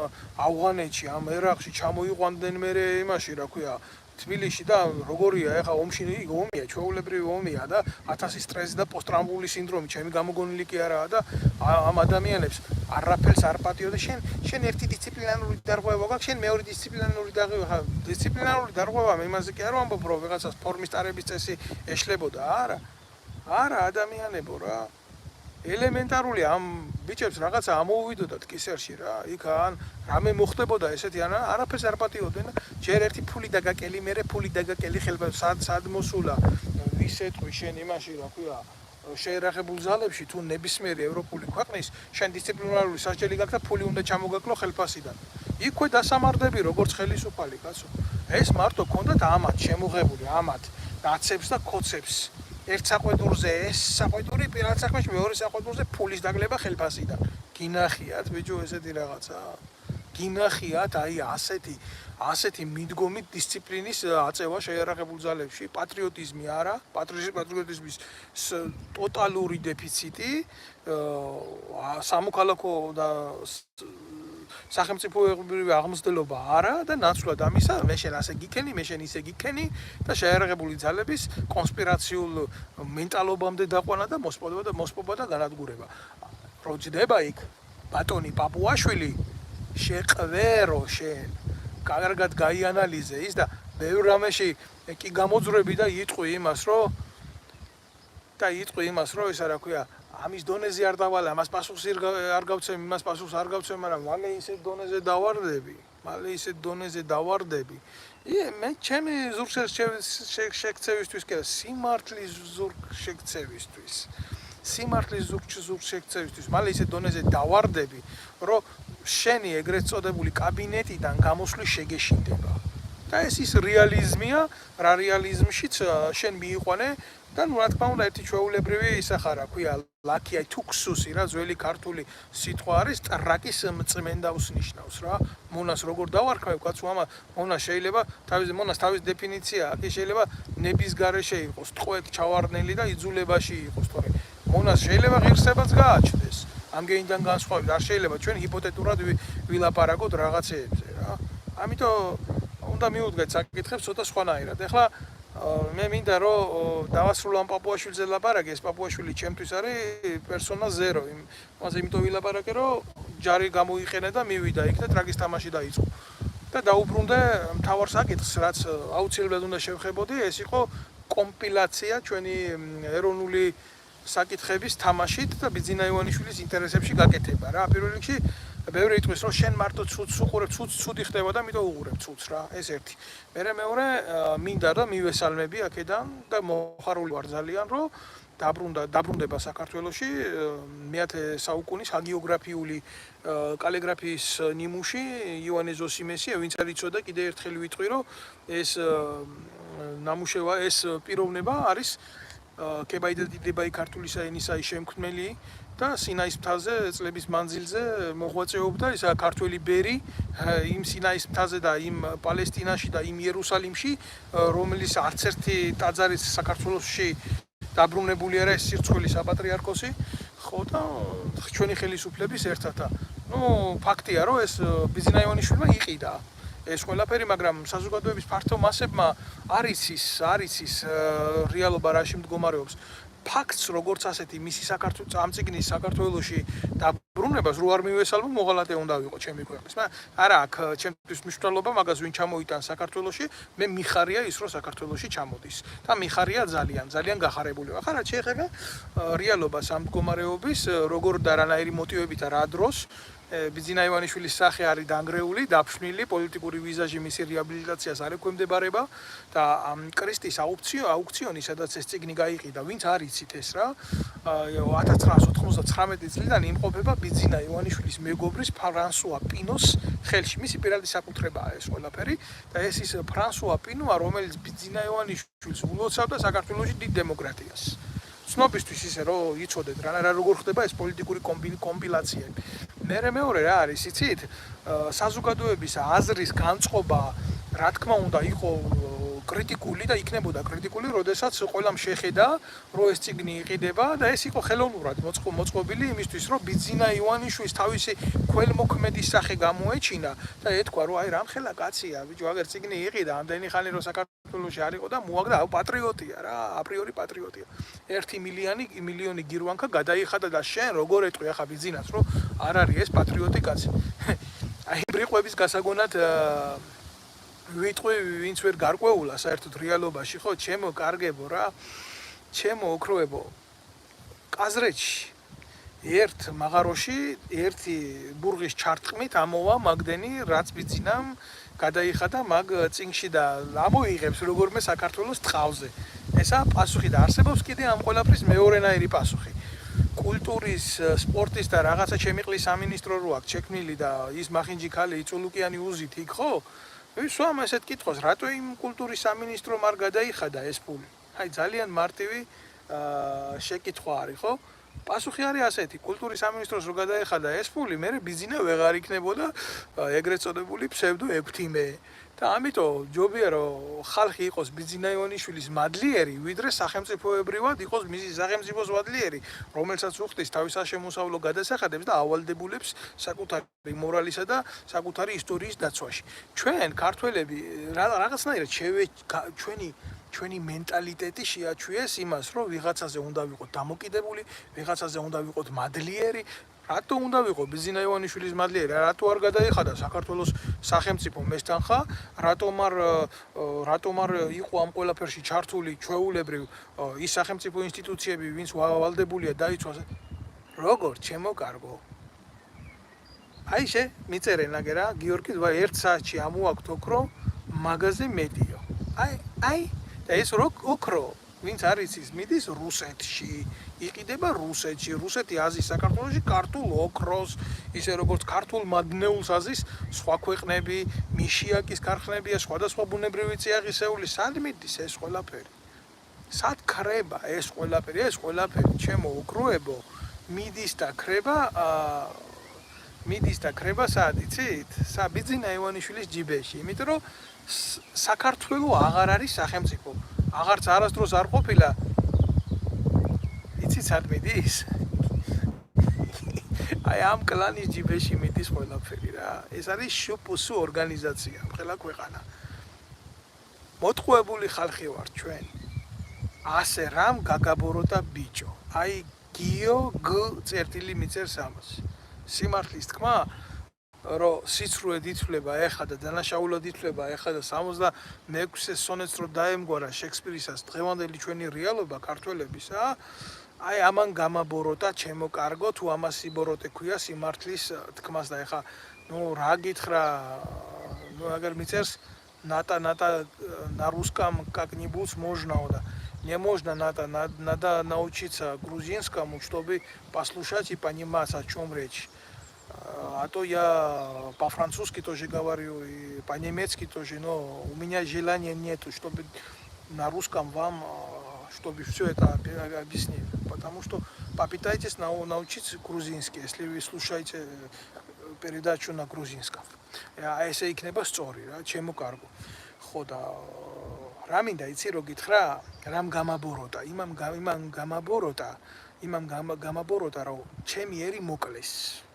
ავღანეთში, ამ ერაყში, ჩამოიყვანდნენ მერე იმაში, რა ქვია, თბილისში და როგორია ეხა ომში ომია, ჩვეულებრივი ომია და 1000 სტრესი და პოსტტრაუმული სინდრომი, ჩემი გამოგონილი კი არაა და ამ ადამიანებს არაფერს არ პატიო და შენ ერთი დისციპლინარული დარღვევა გაქვს, შენ მეორე დისციპლინარული დარღვევა, დისციპლინარული დარღვევა იმაზე კი არ ვამბობ, რომ ვიღაცას ფორმის ტარების წესი ეშლებოდა, არა ადამიანებო რა. ელემენტარული ამ ბიჭებს რაღაცა ამოუვიდოდათ კისერში რა. იქ ან რამე მოხდებოდა ესეთი ან არაფერს არ პატიოდნენ და ჯერ ერთი ფული დაგაკელი, მერე ფული დაგაკელი ხელბა სად მოსულა ისეთვი შენ იმაში რა ქვია შეიარაღებულ ძალებში თუ ნებისმიერი ევროპული ქვეყნის შენ დისციპლინარული სასჯელი გაქვს და ფული უნდა ჩამოგაკლო ხელფასიდან. იქვე დასამარდები როგორც ხელისუფალი კაცო. ეს მარტო ქონდათ ამათ შემოღებული ამათ დაცებს და კოცებს. ერთ საყვედურზე ეს საყვედური პირად საქმეში, მეორე საყვედურზე ფულის დაგლება ხელფასიდან. გინახიათ ბიჭო ესეთი რაღაცა? გინახიათ აი ასეთი მიდგომით დისციპლინის აწევა შეიარაღებულ ძალებში, პატრიოტიზმი არა, პატრიოტიზმის ტოტალური დეფიციტი, სამოქალაქო და სახელმწიფოებრივი აღმზრდელობა არა და ნაცვლად ამისა მე შენ ასე გიქენი, მე შენ ისე გიქენი და შეიარაღებული ძალების კონსპირაციულ მენტალობამდე დაყვანა და მოსპობა და განადგურება. პროჯდება იქ ბატონი პაპუაშვილი შეყვერო შენ კარგად გაიანალიზე ის და ბევრ რამეში კი გამოძვრები და იტყვი იმას რომ ისა რა ქვია ამის დონეზე არ დავალე, ამას პასუხს არ გავცემ, იმას პასუხს არ გავცემ, მაგრამ მალე ისეთ დონეზე დავარდები. მე ჩემი ზურგშექცევისთვის კი არა, სიმართლის ზურგშექცევისთვის. მალე ისეთ დონეზე დავარდები, რომ შენი ეგრეთ წოდებული კაბინეტიდან გამოსვლის შეგეშინდება. და ეს ის რეალიზმია, რა რეალიზმშიც შენ მიიყვანე და რა თქმა უნდა ერთი ჩვეულებრივი ისახა რა ქვია ლაკია თუქსუსი რა ძველი ქართული სიტყვა არის ტრაკის მწმენდავს ნიშნავს რა მონას როგორ დავარქვევ კაცო ამა მონას შეიძლება თავის დეფინიცია აქ შეიძლება ნების გარეშე იყოს ტყვედ ჩავარდნელი და იძულებაში იყოს თორე მონას შეიძლება ღირსებაც გააჩნდეს ამგეინდან განსხვავებით არ შეიძლება ჩვენ ჰიპოთეტურად ვილაპარაკოთ რაღაცეებზე რა ამიტომ უნდა მიუდგეთ საკითხებს ცოტა სხვანაირად ეხლა მე მინდა რომ დავასრულო ამ პაპუაშვილზე ლაპარაკი ეს პაპუაშვილი ჩემთვის არის პერსონა 0 იმაზე იმიტომ ვილაპარაკე რომ ჯარი გამოიყენე და მივიდა იქ და ტრაგის თამაში დაიწყო და დაუბრუნდე მთავარ საკითხს რაც აუცილებლად უნდა შევხებოდი ეს იყო კომპილაცია ჩვენი ეროვნული საკითხების თამაშით და ბიძინა ივანიშვილის ინტერესებში გაკეთება რა პირველ რიგში ბევრი იტყვის რომ შენ მარტო ცუდს უყურებ ცუდს ცუდი ხდება და მითო უყურებ ცუდს რა ეს ერთი მეორე მინდა და მივესალმები აქედან და მოხარული ვარ ძალიან რომ დაბრუნდება საქართველოში მე-10 საუკუნის ჰაგიოგრაფიული კალიგრაფიის ნიმუში ივანე ზოსიმესი ვინც არ იცოდა კიდე ერთხელ ვიტყვი რომ ეს ნამუშევა ეს პიროვნება არის კებაიდადებაი ქართულისა ენისაი შემქმნელი და სინაის მთაზე წლების მანძილზე მოღვაწეობდა ისა ქართველი ბერი იმ სინაის მთაზე და იმ პალესტინაში და იმ იერუსალიმში რომელიც არც ერთი ტაძარი საქართველოში დაბრუნებული არა ეს სირცხვილი საპატრიარქოსი ხო და ჩვენი ხელისუფლების ერთად ნუ ფაქტია რომ ეს ბიძინა ივანიშვილმა იყიდა ეს ყველაფერი მაგრამ საზოგადოების ფართო მასებმა არის ის რეალობა რაში მდგომარეობს ფაქტს როგორც ასეთი მისი საქართველოს ამ წიგნის საქართველოში დაბრუნებას რო არ მივესალმო მოღალატე უნდა ვიყო ჩემი ქვეყნის მაგრამ არა აქ ჩემთვის მნიშვნელობა მაგას ვინ ჩამოიტან საქართველოში მე მიხარია ის რომ საქართველოში ჩამოდის და მიხარია ძალიან გახარებული ვარ ხარა შეეხება რეალობას ამ მდგომარეობის როგორ და რანაირი მოტივებით რა დროს ბიძინა ივანიშვილის სახე არის დანგრეული, დაფშვნილი, პოლიტიკური ვიზაჟი მისი რეაბილიტაციას არ ექვემდებარება და კრისტის აუქციონი, სადაც ეს წიგნი გაიყიდა, ვინც არ იცით ეს რა, 1999 წლიდან იმყოფება ბიძინა ივანიშვილის მეგობრის ფრანსუა პინოს ხელში. მისი პირადი საკუთრებაა ეს ყველაფერი და ეს ის ფრანსუა პინოა, რომელიც ბიძინა ივანიშვილს ულოცავდა საქართველოში დიდ დემოკრატიას. ცნობისთვის ისე რომ იცოდეთ რა როგორ ხდება ეს პოლიტიკური კომპილაციები. მეორე რა არის იცით საზოგადოების აზრის განწყობა რა თქმა უნდა იყო კრიტიკული და იქნებოდა კრიტიკული, როდესაც ყველამ შეხედა, რომ ეს წიგნი იყიდება და ეს იყო ხელოვნურად მოწყობილი იმისთვის, რომ ბიძინა ივანიშვილის თავისი ქველმოქმედის სახე გამოეჩინა და ეთქვა, რომ აი რამხელა კაცია, ბიჭო, აგერ წიგნი იყიდა, ამდენი ხანი რომ საქართველოში არ იყო და მოაგდა, პატრიოტია რა, აპრიორი პატრიოტია. 1 მილიონი გირვანკა გადაიხადა და შენ როგორ ეთქვი ახლა ბიძინას, რომ არ არის ეს პატრიოტი კაცი. აი ბრიყვების გასაგონად ვიტყვი ვინც ვერ გარკვეულა საერთოდ რეალობაში ხო ჩემო კარგებო რა ჩემო ოქროებო ყაზრეთში ერთ მაღაროში ერთი ბურღის ჩარტყმით ამოვა მაგდენი რაც ბიძინამ გადაიხადა მაგ წინგში და ამოიღებს როგორმე საქართველოს ტყავზე ესა პასუხი და არსებობს კიდე ამ ყველაფრის მეორენაირი პასუხი კულტურის სპორტის და რაღაცა ჩემიყლის სამინისტრო რო აქვს შექმნილი და ის მახინჯი ქალი იწულუკიანი უზით იქ ხო ვისვამ ესეთ კითხოს, რატო იმ კულტურის სამინისტრომ არ გადაიხადა ეს ფული? აი ძალიან მარტივი შეკითხვა არის, ხო? პასუხი არის ასეთი, კულტურის სამინისტროს რო გადაეხადა ეს ფული, მე ბიძინა ვეღარ იქნებოდა ეგრეთ წოდებული ფსევდო ექვთიმე. და ამიტომ ჯობია რომ ხალხი იყოს ბიძინა ივანიშვილის მადლიერი, ვიდრე სახელმწიფოებრივად იყოს მისი სახელმწიფოს მადლიერი, რომელსაც უხდის თავის შემოსავლო გადასახადებს და ავალდებულებს საკუთარი მორალისა და საკუთარი ისტორიის დაცვაში. ჩვენ ქართველები რაღაცნაირად ჩვენი მენტალიტეტი შეაჩვიეს იმას, რომ ვიღაცაზე უნდა ვიყოთ დამოკიდებული, ვიღაცაზე უნდა ვიყოთ მადლიერი. რატო უნდა ვიყო ბიძინა ივანიშვილის მადლიერი? რატო არ გადაიხადა საქართველოს სახელმწიფო მესტანხა? რატომ არ იყო ამ ყველაფერში ჩართული ჩვეულებრივ ის სახელმწიფო ინსტიტუციები, ვინც ვალდებულია დაიცვას? როგორ ჩემო კარგო? აი მიწერე ნაგერა გიორგი 1 საათში ამოაქვთ ოქრო მაგაზე მედიო. აი და ეს ოქრო ვინც არის ის მიდის რუსეთში, იყიდება რუსეთში, რუსეთი აზის საქართველოში ქართულ ოქროს, ისე როგორც ქართულ მადნეულს აზის სხვა ქვეყნები, მიშიაკის ქარხნებია, სხვადასხვა ბუნებრივი წიაღისეული, სად მიდის ეს ყველაფერი? სად ქრება ეს ყველაფერი, ჩემო უგროებო, მიდის და ქრება სად იცით? ბიძინა ივანიშვილის ჯიბეში, იმიტომ რომ საქართველოს აღარ არის სახელმწიფო. აღარც არასდროს არ ყოფილა. იცით სად მიდის? აი ამ კლანის ჯიბეში მიდის ყველაფერი რა. ეს არის შპს ორგანიზაცია, ყველა ქვეყანა. მოტყუებული ხალხი ვარ ჩვენ. ასე რამ გაგაბოროტა ბიჭო. აი გიო გ წერტილი მიწერს ამას. სიმართლის თქმა, რომ სიცრუე დითვლება ეხა და დანაშაულად ითვლება ეხა და 66 სონეტს რო დაემგვარა შექსპირისას დღევანდელი ჩვენი რეალობა ქართველებისა, აი ამან გამაბოროტა ჩემო კარგო, თუ ამას სიბოროტე ქვია სიმართლის თქმას და ეხა რა გითხრა, აგერ მიწერს ната на русском как-нибудь можно да не можно надо научиться грузинскому чтобы послушать и понимать о чем речь. А то я по-французски тоже говорю и по-немецки тоже, но у меня желания нету, чтобы на русском вам, чтобы все это объяснить. Потому что попытайтесь научиться грузинский, если вы слушаете передачу на грузинском. А если იქნება სწორი რა, ჩემო კარგო. ხო და რა მინდა იცი რო გითხრა, რამ გამაბოროტა, იმამ გამაბოროტა, რომ ჩემი ერი მოკლეს.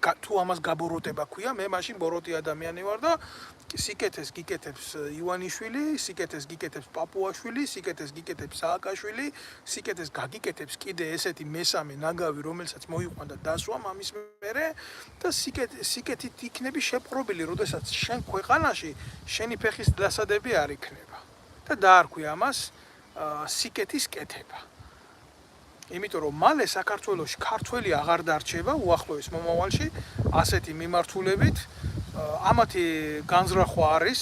თუ ამას გაბოროტება ქვია, მე მაშინ ბოროტი ადამიანი ვარ და სიკეთეს გიკეთებს ივანიშვილი, სიკეთეს გიკეთებს პაპუაშვილი, სიკეთეს გიკეთებს სააკაშვილი, სიკეთეს გაგიკეთებს კიდე ესეთი მესამე ნაგავი, რომელსაც მოიყვანდა დასვა მამის მერე და სიკეთით იქნები შეპყრობილი, როდესაც შენ ქვეყანაში შენი ფეხის დასადები არ იქნება. და დაარქვი ამას სიკეთის კეთება. იმიტომ რომ მალე საქართველოში ქართველი აღარ დარჩება უახლოეს მომავალში ასეთი მიმართულებით ამათი განზრახვა არის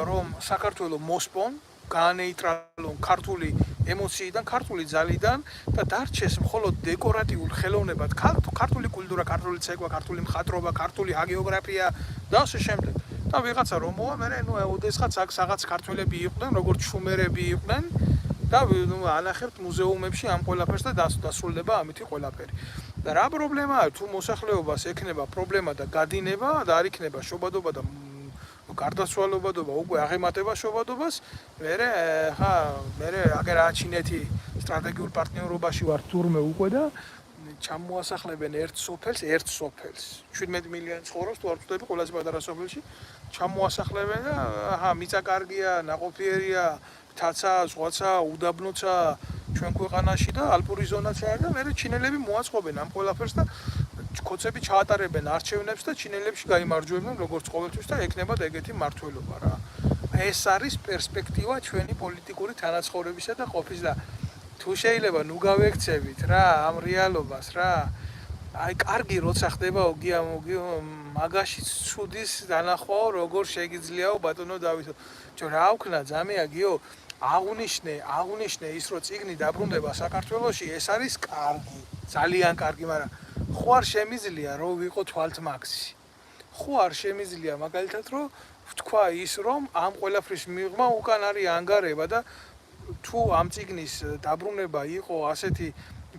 რომ საქართველო მოსპონ განეიტრალონ ქართული ემოციიდან, ქართული ძალიდან და დარჩეს მხოლოდ დეკორატიულ ხელოვნებად ქართული კულტურა, ქართული ცეკვა, ქართული მხატვრობა, ქართული ჰაგეოგრაფია და ასე შემდეგ. და ვიღაცა რომ მოვა, მე ოდესღაც აქ რაღაც ქართველები იყვნენ, როგორც შუმერები იყვნენ. და ანახებთ მუზეუმებში ამ ყველაფერს და დასრულდება ამითი ყველაფერი. და რა პრობლემაა, თუ მოსახლეობას ექნება პრობლემა და გადინება და არ იქნება შობადობა და გარდაცვალებადობა, უკვე აღემატება შობადობას, მე აგერ ჩინეთი სტრატეგიულ პარტნიორობაში ვარ თურმე უკვე და ჩამოასახლებენ ერთ სოფელს, 17 მილიონი ცხოვრობს, თუ არ ვწდები ყველაზე პატარა სოფელში, ჩამოასახლებენ და მიწა კარგია, ნაყოფიერია, თაცა, ზღვაცა, უდაბნოცა ჩვენ ქვეყანაში და ალპური ზონაც არის და მე ჩინელები მოაწყობენ ამ ყველაფერს და კოცები ჩაატარებენ არჩევნებს და ჩინელებში გაიმარჯვებენ როგორც ყოველთვის და ეკნებათ ეგეთი მართლობა რა. ეს არის პერსპექტივა ჩვენი პოლიტიკური თანაცხოვრებისა და ყოფის და თუ შეიძლება ნუ გავექცევით რა ამ რეალობას რა. აი კარგი როცა ხდება მაგაში ცუდის დანახვაო როგორ შეგიძლიაო ბატონო დავითო. რა ვქნა ძამია გიო აღუნიშნე ის რომ წიგნი დაბრუნდება საქართველოში ეს არის კარგი, ძალიან კარგი, მაგრამ ხო არ შემიძლია რომ ვიყო თვალთმაქსი. ხო არ შემიძლია მაგალითად რომ ვთქვა ის რომ ამ ყველაფრის მიღმა უკან არის ანგარება და თუ ამ წიგნის დაბრუნება იყო ასეთი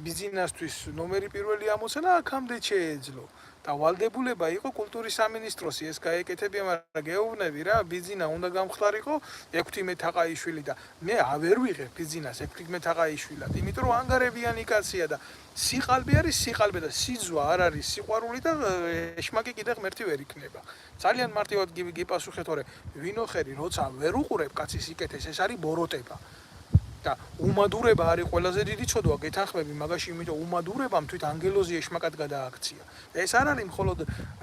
ბიზნესთვის ნომერი პირველი ამოცანა აქამდე შეეძლო. და ვალდებულება იყო კულტურის სამინისტროსი ეს გაეკეთებია, მაგრამ გეუბნები რა, ბიზინა უნდა გამხდარიყო 16 თაყაიშვილი და მე ვერ ვიღებ ბიზინას 16 თაყაიშვილად, იმიტომ რომ ანგარებიანი კაცია და სიყალბე არის სიყალბე და სიძვა არ არის სიყვარული და ეშმაკი კიდე ღმერთი ვერ იქნება. ძალიან მარტივად გიპასუხეთ, თორე ვინოხერი როცა ვერ უყურებ კაცის სიკეთეს, ეს არის ბოროტება. და უმადურება არის ყველაზე დიდი ცოდვა, გეთანხმები მაგაში, იმიტომ უმადურებამ თვით ანგელოზი ეშმაკად გადააქცია. ეს არ არის მხოლოდ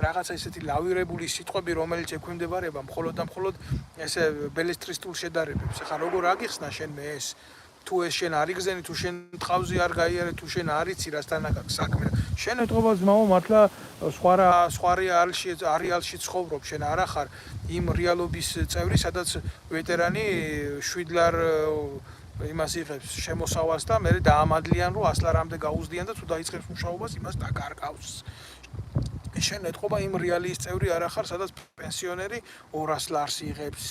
რაღაცა ესეთი ლავირებული სიტყვები, რომელიც ექვემდებარება მხოლოდ და მხოლოდ ესე ბელესტრისტულ შედარებებს. ახლა როგორ აგიხსნა შენ მე ეს თუ ეს შენ არ იგზენი, თუ შენ ტყავზე არ გაიარე, თუ შენ არ იცი რასთან აქვს საქმე. შენ ეთყობა ძმაო, მართლა სხვა რეალში ცხოვრობ, შენ არ ახარ იმ რეალობის წევრი, სადაც ვეტერანი შვიდლარ იმას იღებს შემოსავალს და მე დაამადლიან რომ 100 ლარამდე გაუზდიან და თუ დაიწყებს მუშაობას იმას დაკარგავს. შენ ეთყობა იმ რეალიის წევრი არ ახარ, სადაც პენსიონერი 200 ლარს იღებს.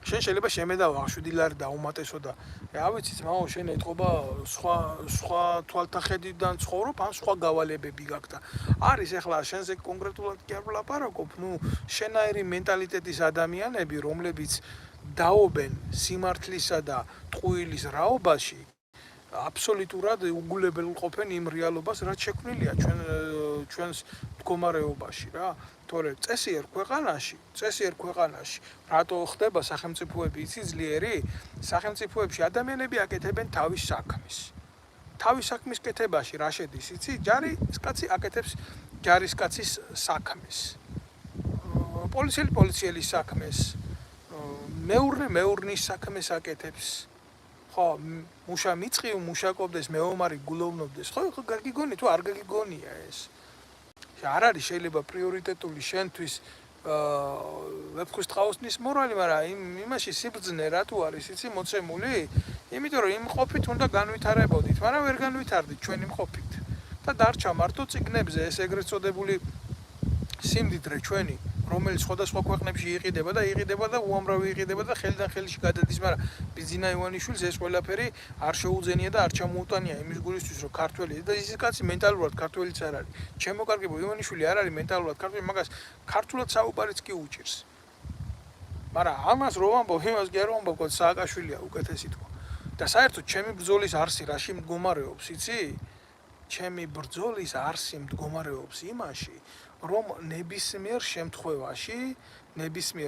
შენ შეიძლება შემედავა 7 ლარი დაუმატესო და ავიცი ძმაო შენ ეთყობა სხვა თვალთახედიდან ცხოვრობ ან სხვა გავალებები გაქვს და არის ახლა შენზე კონკრეტულად კი არ ვლაპარაკობ, შენაირი მენტალიტეტის ადამიანები, რომლებიც დაობენ სიმართლისა და ტყუილის რაობაში, აბსოლუტურად უგულებელ ყოფენ იმ რეალობას, რაც შექმნილია ჩვენს მდგომარეობაში რა. თორე წესიერ ქვეყანაში რატო ხდება სახელმწიფოები იცი ძლიერი? სახელმწიფოებში ადამიანები აკეთებენ თავის საქმის კეთებაში რა შედის იცი? ჯარისკაცი აკეთებს ჯარისკაცის საქმეს. პოლიციელის საქმეს, მეურნის საქმეს აკეთებს. ხო, მუშა მიწყივ, მუშაკობდეს, მეომარი გულოვნობდეს. ხო, გაგიგონი თუ არ გაგიგონია ეს? არ არის შეიძლება პრიორიტეტული შენთვის ვეფხვის ტყაოსნის მორალი, მაგრამ იმაში სიბრძნე რატო არის იცი მოცემული? იმიტომ რომ იმ ყოფით უნდა განვითარებოდით, მაგრამ ვერ განვითარდით ჩვენი ყოფით. და დარჩა მარტო წიგნებზე ეს ეგრეთ წოდებული სიმდიდრე ჩვენი, რომელიც სხვადასხვა ქვეყნებში იყიდება და უამრავი იყიდება და ხელიდან ხელში გადადის, მაგრამ ბიზინა ივანიშვილს ეს ყველაფერი არ შეუძენია და არ ჩამოუტანია იმის გულისთვის, რომ ქართველი და ის კაცი მენტალურად ქართველიც არ არის. ჩემო კარგებო, ივანიშვილი არ არის მენტალურად ქართველი, მაგას ქართულად საუბარიც კი უჭირს. მაგრამ ამას რო ვამბობ, იმას კი არ ვამბობ, რომ სააკაშვილია უკეთესი თქვა. და საერთოდ ჩემი ბრძოლის არსი რაში მდგომარეობს, იცი? ჩემი ბრძოლის არსი მდგომარეობს იმაში, რომ ნებისმიერ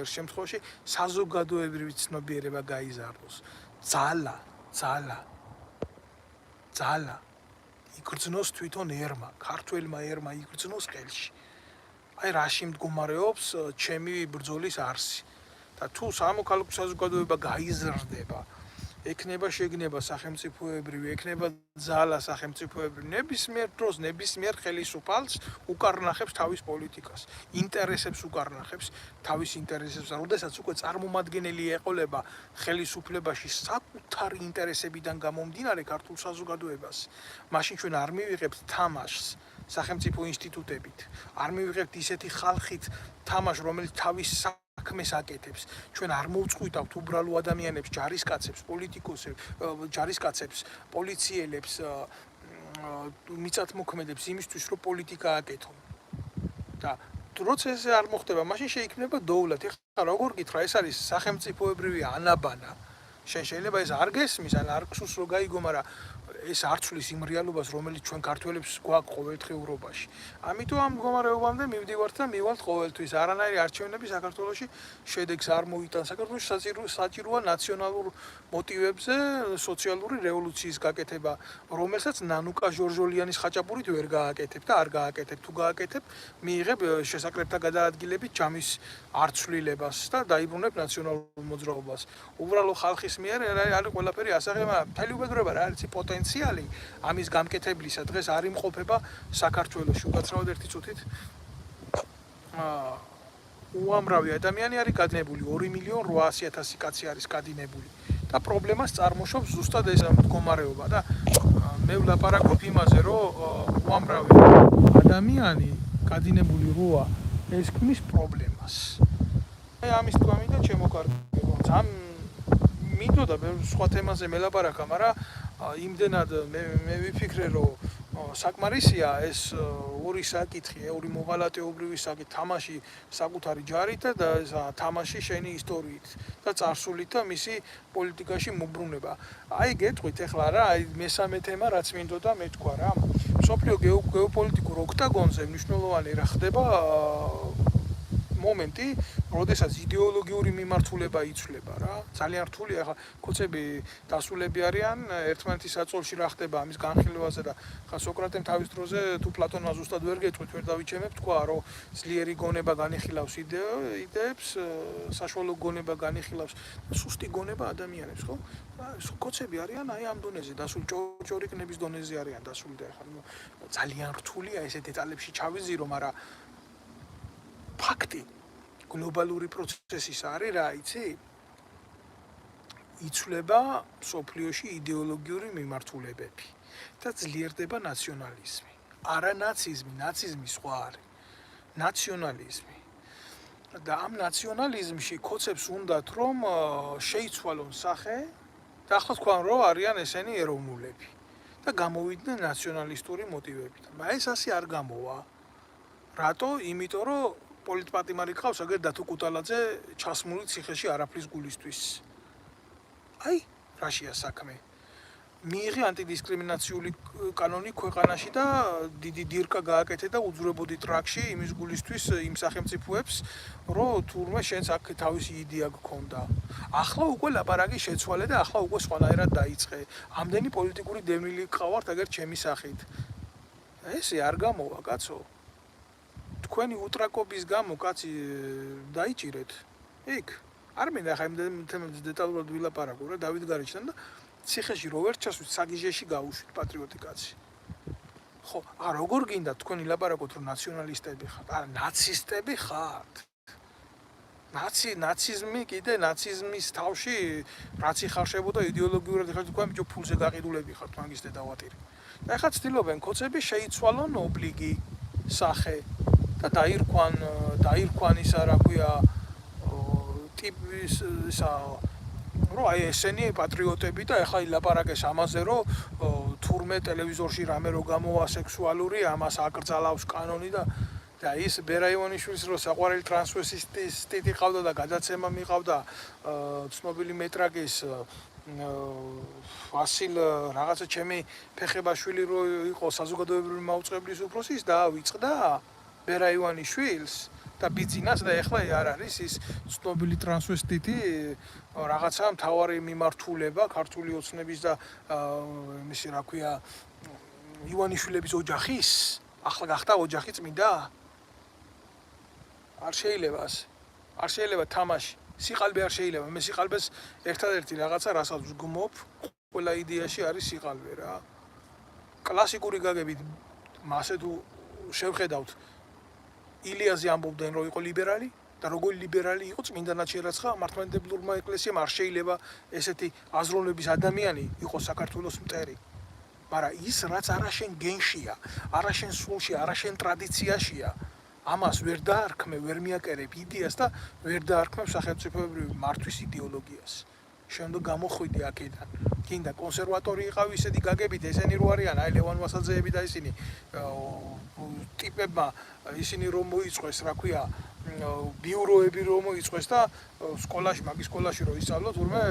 შემთხვევაში საზოგადოებრივი ცნობიერება გაიზარდოს. ძალა იგრძნოს თვითონ ერმა, ქართველმა ერმა იგრძნოს ხელში. აი რაში მდგომარეობს ჩემი ბრძოლის არსი. და თუ სამოქალაქო საზოგადოება გაიზრდება, ექნება შეგნება სახელმწიფოებრივი, ექნება ძალა სახელმწიფოებრივი, ნებისმიერ დროს, ნებისმიერ ხელისუფალს უკარნახებს თავის პოლიტიკას, ინტერესებს უკარნახებს თავის ინტერესებს, როდესაც უკვე წარმომადგენელი ეყოლება ხელისუფლებაში საკუთარი ინტერესებიდან გამომდინარე ქართულ საზოგადოებას, მაშინ ჩვენ არ მივიღებთ თამაშს სახელმწიფო ინსტიტუტებით, არ მივიღებთ ისეთი ხალხით თამაშს, რომელიც თავის საქმეს აკეთებს. ჩვენ არ მოვწყვიტავთ უბრალო ადამიანებს, ჯარისკაცებს, პოლიციელებს, მიწათმოქმედებს იმისთვის, რომ პოლიტიკა აკეთონ. და როცა ეს არ მოხდება, მაშინ შეიქმნება დოულად. ეხლა როგორ გითხრა, ეს არის სახელმწიფოებრივი ანაბანა. შეიძლება ეს არ გესმის, ან არ გსურს რომ გაიგო, მაგრამ ეს არ ცვლის იმ რეალობას, რომელიც ჩვენ ქართველებს გვაქვს ყოველდღიურობაში. ამიტომ ამ მდგომარეობამდე მივდივართ და მივალთ ყოველთვის. არანაირი არჩევნები საქართველოში შედეგს არ მოიტანს. საქართველოში საჭიროა ნაციონალურ მოტივებზე სოციალური რევოლუციის გაკეთება, რომელსაც ნანუკა ჟორჟოლიანის ხაჭაპურით ვერ გააკეთებ და არ გააკეთებ. თუ გააკეთებ, მიიღებ შესაკრებთა გადაადგილებით ჯამის არცვლილებას და დაიბრუნებ ნაციონალურ მოძრაობას. უბრალო ხალხის მიერ არის ყველაფერი ასაღები, მაგრამ მთელი უბედურება რა არის პოტენციალი ამის გამკეთებლისა დღეს არ იმყოფება საქართველოში. უკაცრავად ერთი წუთით უამრავი ადამიანი არის გადინებული, 2.800.000 კაცი არის გადინებული და პრობლემას წარმოშობს ზუსტად ეს მდგომარეობა და მე ვლაპარაკობ იმაზე, რომ უამრავი ადამიანი გადინებული როა ეს ქმნის პრობლემას. აი ამის თქვა მინდა ჩემო კარგებო. ამ მინდოდა სხვა თემაზე მელაპარაკა, მაგრამ იმდენად მე ვიფიქრე, რომ საკმარისია ეს ორი საკითხი, ორი მოღალატეობრივი საკითხი, თამაში საკუთარი ჯარით და თამაში შენი ისტორიით და წარსულით და მისი პოლიტიკაში მობრუნება. აი გეტყვით ახლა რა, აი მესამე თემა რაც მინდოდა მე თქვა რა. მსოფლიო გეოპოლიტიკურ ოქტაგონზე მნიშვნელოვანი რა ხდება მომენტი, როდესაც იდეოლოგიური მიმართულება იცვლება რა. ძალიან რთულია ახლა კოცები დასულები არიან ერთმანეთის საწოლში რა ხდება ამის განხილვაზე და ხა სოკრატემ თავის დროზე თუ პლატონმა ზუსტად ვერ გეტყვით, ვერ დავიჩემებ, თქვა რომ ძლიერი გონება განიხილავს იდეებს, საშუალო გონება განიხილავს სუსტი გონება ადამიანებს, ხო? კოცები არიან აი ამ დონეზე დასული, ჭორიკნების დონეზე არიან დასული და ახლა ძალიან რთულია ესე დეტალებში ჩავიზირო, მაგრამ ფაქტი გლობალური პროცესის არის რა, იცი? იცვლება სოფლიოში იდეოლოგიური მიმართულებები და ძლიერდება ნაციონალიზმი. არა ნაციზმი, ნაციზმი სხვა არის. ნაციონალიზმი. და ამ ნაციონალიზმში კოცებს უნდათ რომ შეიცვალონ სახე და ახლა თქვენ რომ არიან ესენი ეროვნულები და გამოვიდნენ ნაციონალისტური მოტივებით. მაგრამ ეს ასე არ გამოვა. რატო? იმიტომ რომ პოლიტპატიმარი ყავს აგერ დათო კუტალაძე ჩასმული ციხეში არაფრის გულისთვის. აი, რაშია საქმე. მიიღე ანტიდისკრიმინაციული კანონი ქვეყანაში და დიდი დირკა გააკეთე და უძვრებოდი ტრაქში იმის გულისთვის იმ სახელმწიფოებს, რომ თურმე შენს აქ თავისი იდეა გქონდა. ახლა უკვე ლაპარაკი შეცვალე და ახლა უკვე სხვანაირად დაიწყე. ამდენი პოლიტიკური დევნილი ყავართ აგერ ჩემი სახით. ესე არ გამოვა, კაცო. თქვენი უტრაკობის გამო კაცი დაიჭირეთ. იქ არ მინდა ხა იმ თემებზე დეტალურად ვილაპარაკო რა დავით გარეჩთან და ციხეში რო ვერ ჩასვით საგიჟეში გავუშვით პატრიოტი კაცი. ხო, როგორ გინდა თქვენი ლაპარაკოთ რომ ნაციონალისტები ხართ? არა, ნაცისტები ხართ. ნაციზმი კიდე ნაციზმის თავში რაც იხარშებოდა იდეოლოგიურად ხართ თქვენ ბიჭო ფულზე გაყიდულები ხართ მაგის დედავატირი. და ეხლა ცდილობენ კოცები შეიცვალონ ობლიგი სახე და დაირქვან ისა რა ქვია ტიპის ისა რომ აი ესენი პატრიოტები და ეხლა ილაპარაკეს ამაზე რომ თურმე ტელევიზორში რამე რო გამოვა სექსუალური ამას აკრძალავს კანონი და ის ბერა ივანიშვილის რო საყვარელი ტრანსვესტიტი ყავდა და გადაცემა მიყავდა ცნობილი მეტრაკის ვასილ რაღაცა ჩემი ფეხებაშვილი რო იყო საზოგადოებრივი მაუწყებლის უფროსი ის დაავიწყდა ბერა ივანიშვილს და ბიძინას და ეხლა არ არის ის ცნობილი ტრანსვესტიტი რაღაცა მთავარი მიმართულება ქართული ოცნების და მისი რა ქვია ივანიშვილების ოჯახის ახლა გახდა ოჯახი წმინდა არ შეიძლება თამაში სიყალბე არ შეიძლება მე სიყალბეს ერთადერთი რაღაცა რასაც ვგმობ ყველა იდეაში არის სიყალბე რა კლასიკური გაგებით მასე თუ შევხედავთ ილიაზე ამბობდნენ რომ იყო ლიბერალი და როგორი ლიბერალი იყო წმინდანად შერაცხა მართლმადიდებლურმა ეკლესიამ არ შეიძლება ესეთი აზროვნების ადამიანი იყოს საქართველოს მტერი მაგრამ ის რაც არაშენ გენშია არაშენ სულში არაშენ ტრადიციაშია ამას ვერ დაარქმევ ვერ მიაკერებ იდეას და ვერ დაარქმევ სახელმწიფოებრივი მართვის იდეოლოგიას შემდგომ გამოხვიდი აქედან გინდა კონსერვატორი იყავი ისეთი გაგებით ესენი რო არიან აი ლევან ვასაძეები და ისინი ტიპებმა ისინი რომ მოიწყვეს რა ქვია ბიუროები რომ მოიწყვეს და სკოლაში მაგის სკოლაში რო ისწავლო თურმე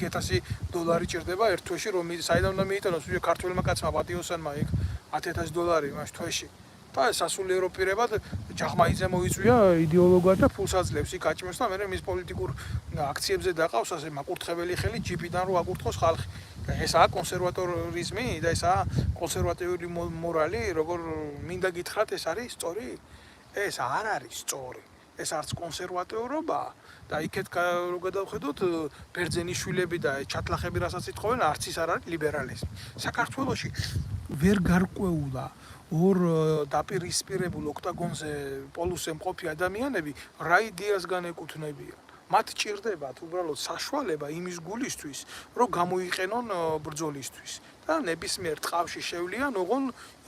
$10,000 ჭირდება ერთ თვეში რომ საიდან უნდა მიიტანოს ვიდრე ქართველმა კაცმა პატიოსანმა იქ $10,000 მას თვეში და სასულიერო პირებად ჯახმაიძე მოიწვია იდეოლოგად და ფულს აძლევს იქ აჭმევს და მე მის პოლიტიკურ აქციებზე დაყავს ასე მაკურთხებელი ხელი ჯიპიდან რო აკურთხოს ხალხი ესაა კონსერვატორიზმი და ესაა კონსერვატიული მორალი როგორ მინდა გითხრათ ეს არის სწორი ეს არ არის სწორი ეს არც კონსერვატორობა და იქეთ რო გადავხედოთ ბერძენიშვილები და ჩატლახები რასაც ითხოვენ არც ის არ არის ლიბერალიზმი საქართველოში ვერ გარკვეულა ორ დაპირისპირებულ ოქტაგონზე პოლუსზე მყოფი ადამიანები რა იდეას განეკუთვნებიან მათ ჭირდებათ უბრალოდ საშუალება იმის გულისთვის რომ გამოიყენონ ბრძოლისთვის და ნებისმიერ ტყავში შევლიან ოღონ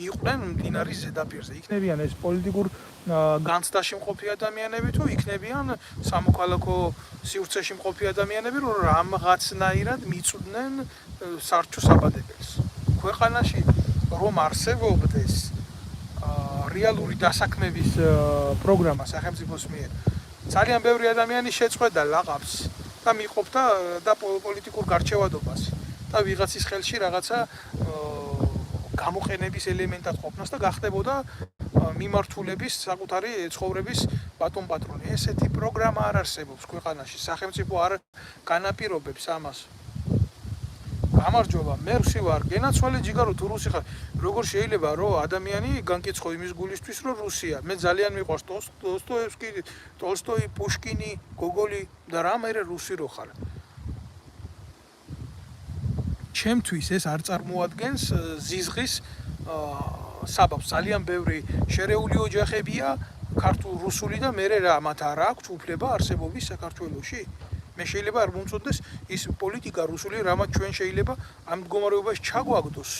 იყვნენ მდინარის ზედაპირზე იქნებიან ეს პოლიტიკურ განცდაში მყოფი ადამიანები თუ იქნებიან სამოქალაქო სივრცეში მყოფი ადამიანები რომ რამღაცნაირად მიწვდნენ სარჩო საბადებელს ქვეყანაში რომ არსებობდეს რეალური დასაქმების პროგრამა სახელმწიფოს მიერ ძალიან ბევრი ადამიანი შეწყვეტდა ლაყაფს და მიყოფდა და პოლიტიკურ გარჩევადობას და ვიღაცის ხელში რაღაცა გამოყენების ელემენტად ყოფნას და გახდებოდა მიმართულების საკუთარი ცხოვრების ბატონ-პატრონი ესეთი პროგრამა არ არსებობს ქვეყანაში სახელმწიფო არ განაპირობებს ამას გამარჯობა მე რუსი ვარ გენაცვალე ჯიგარო თუ რუსი ხარ როგორ შეიძლება რომ ადამიანი განკიცხო იმის გულისთვის რომ რუსია მე ძალიან მიყვარს დოსტოევსკი ტოლსტოი პუშკინი გოგოლი და რა მე რუსი რო ხარ ჩემთვის ეს არ წარმოადგენს ზიზღის საბაბს ძალიან ბევრი შერეული ოჯახებია ქართულ რუსული და მე რა მათ არ აქვს უფლება არსებობის საქართველოში მე შეიძლება არ მომწონდეს ის პოლიტიკა რუსული, რამაც ჩვენ შეიძლება ამ მდგომარეობაში ჩაგვაგდოს.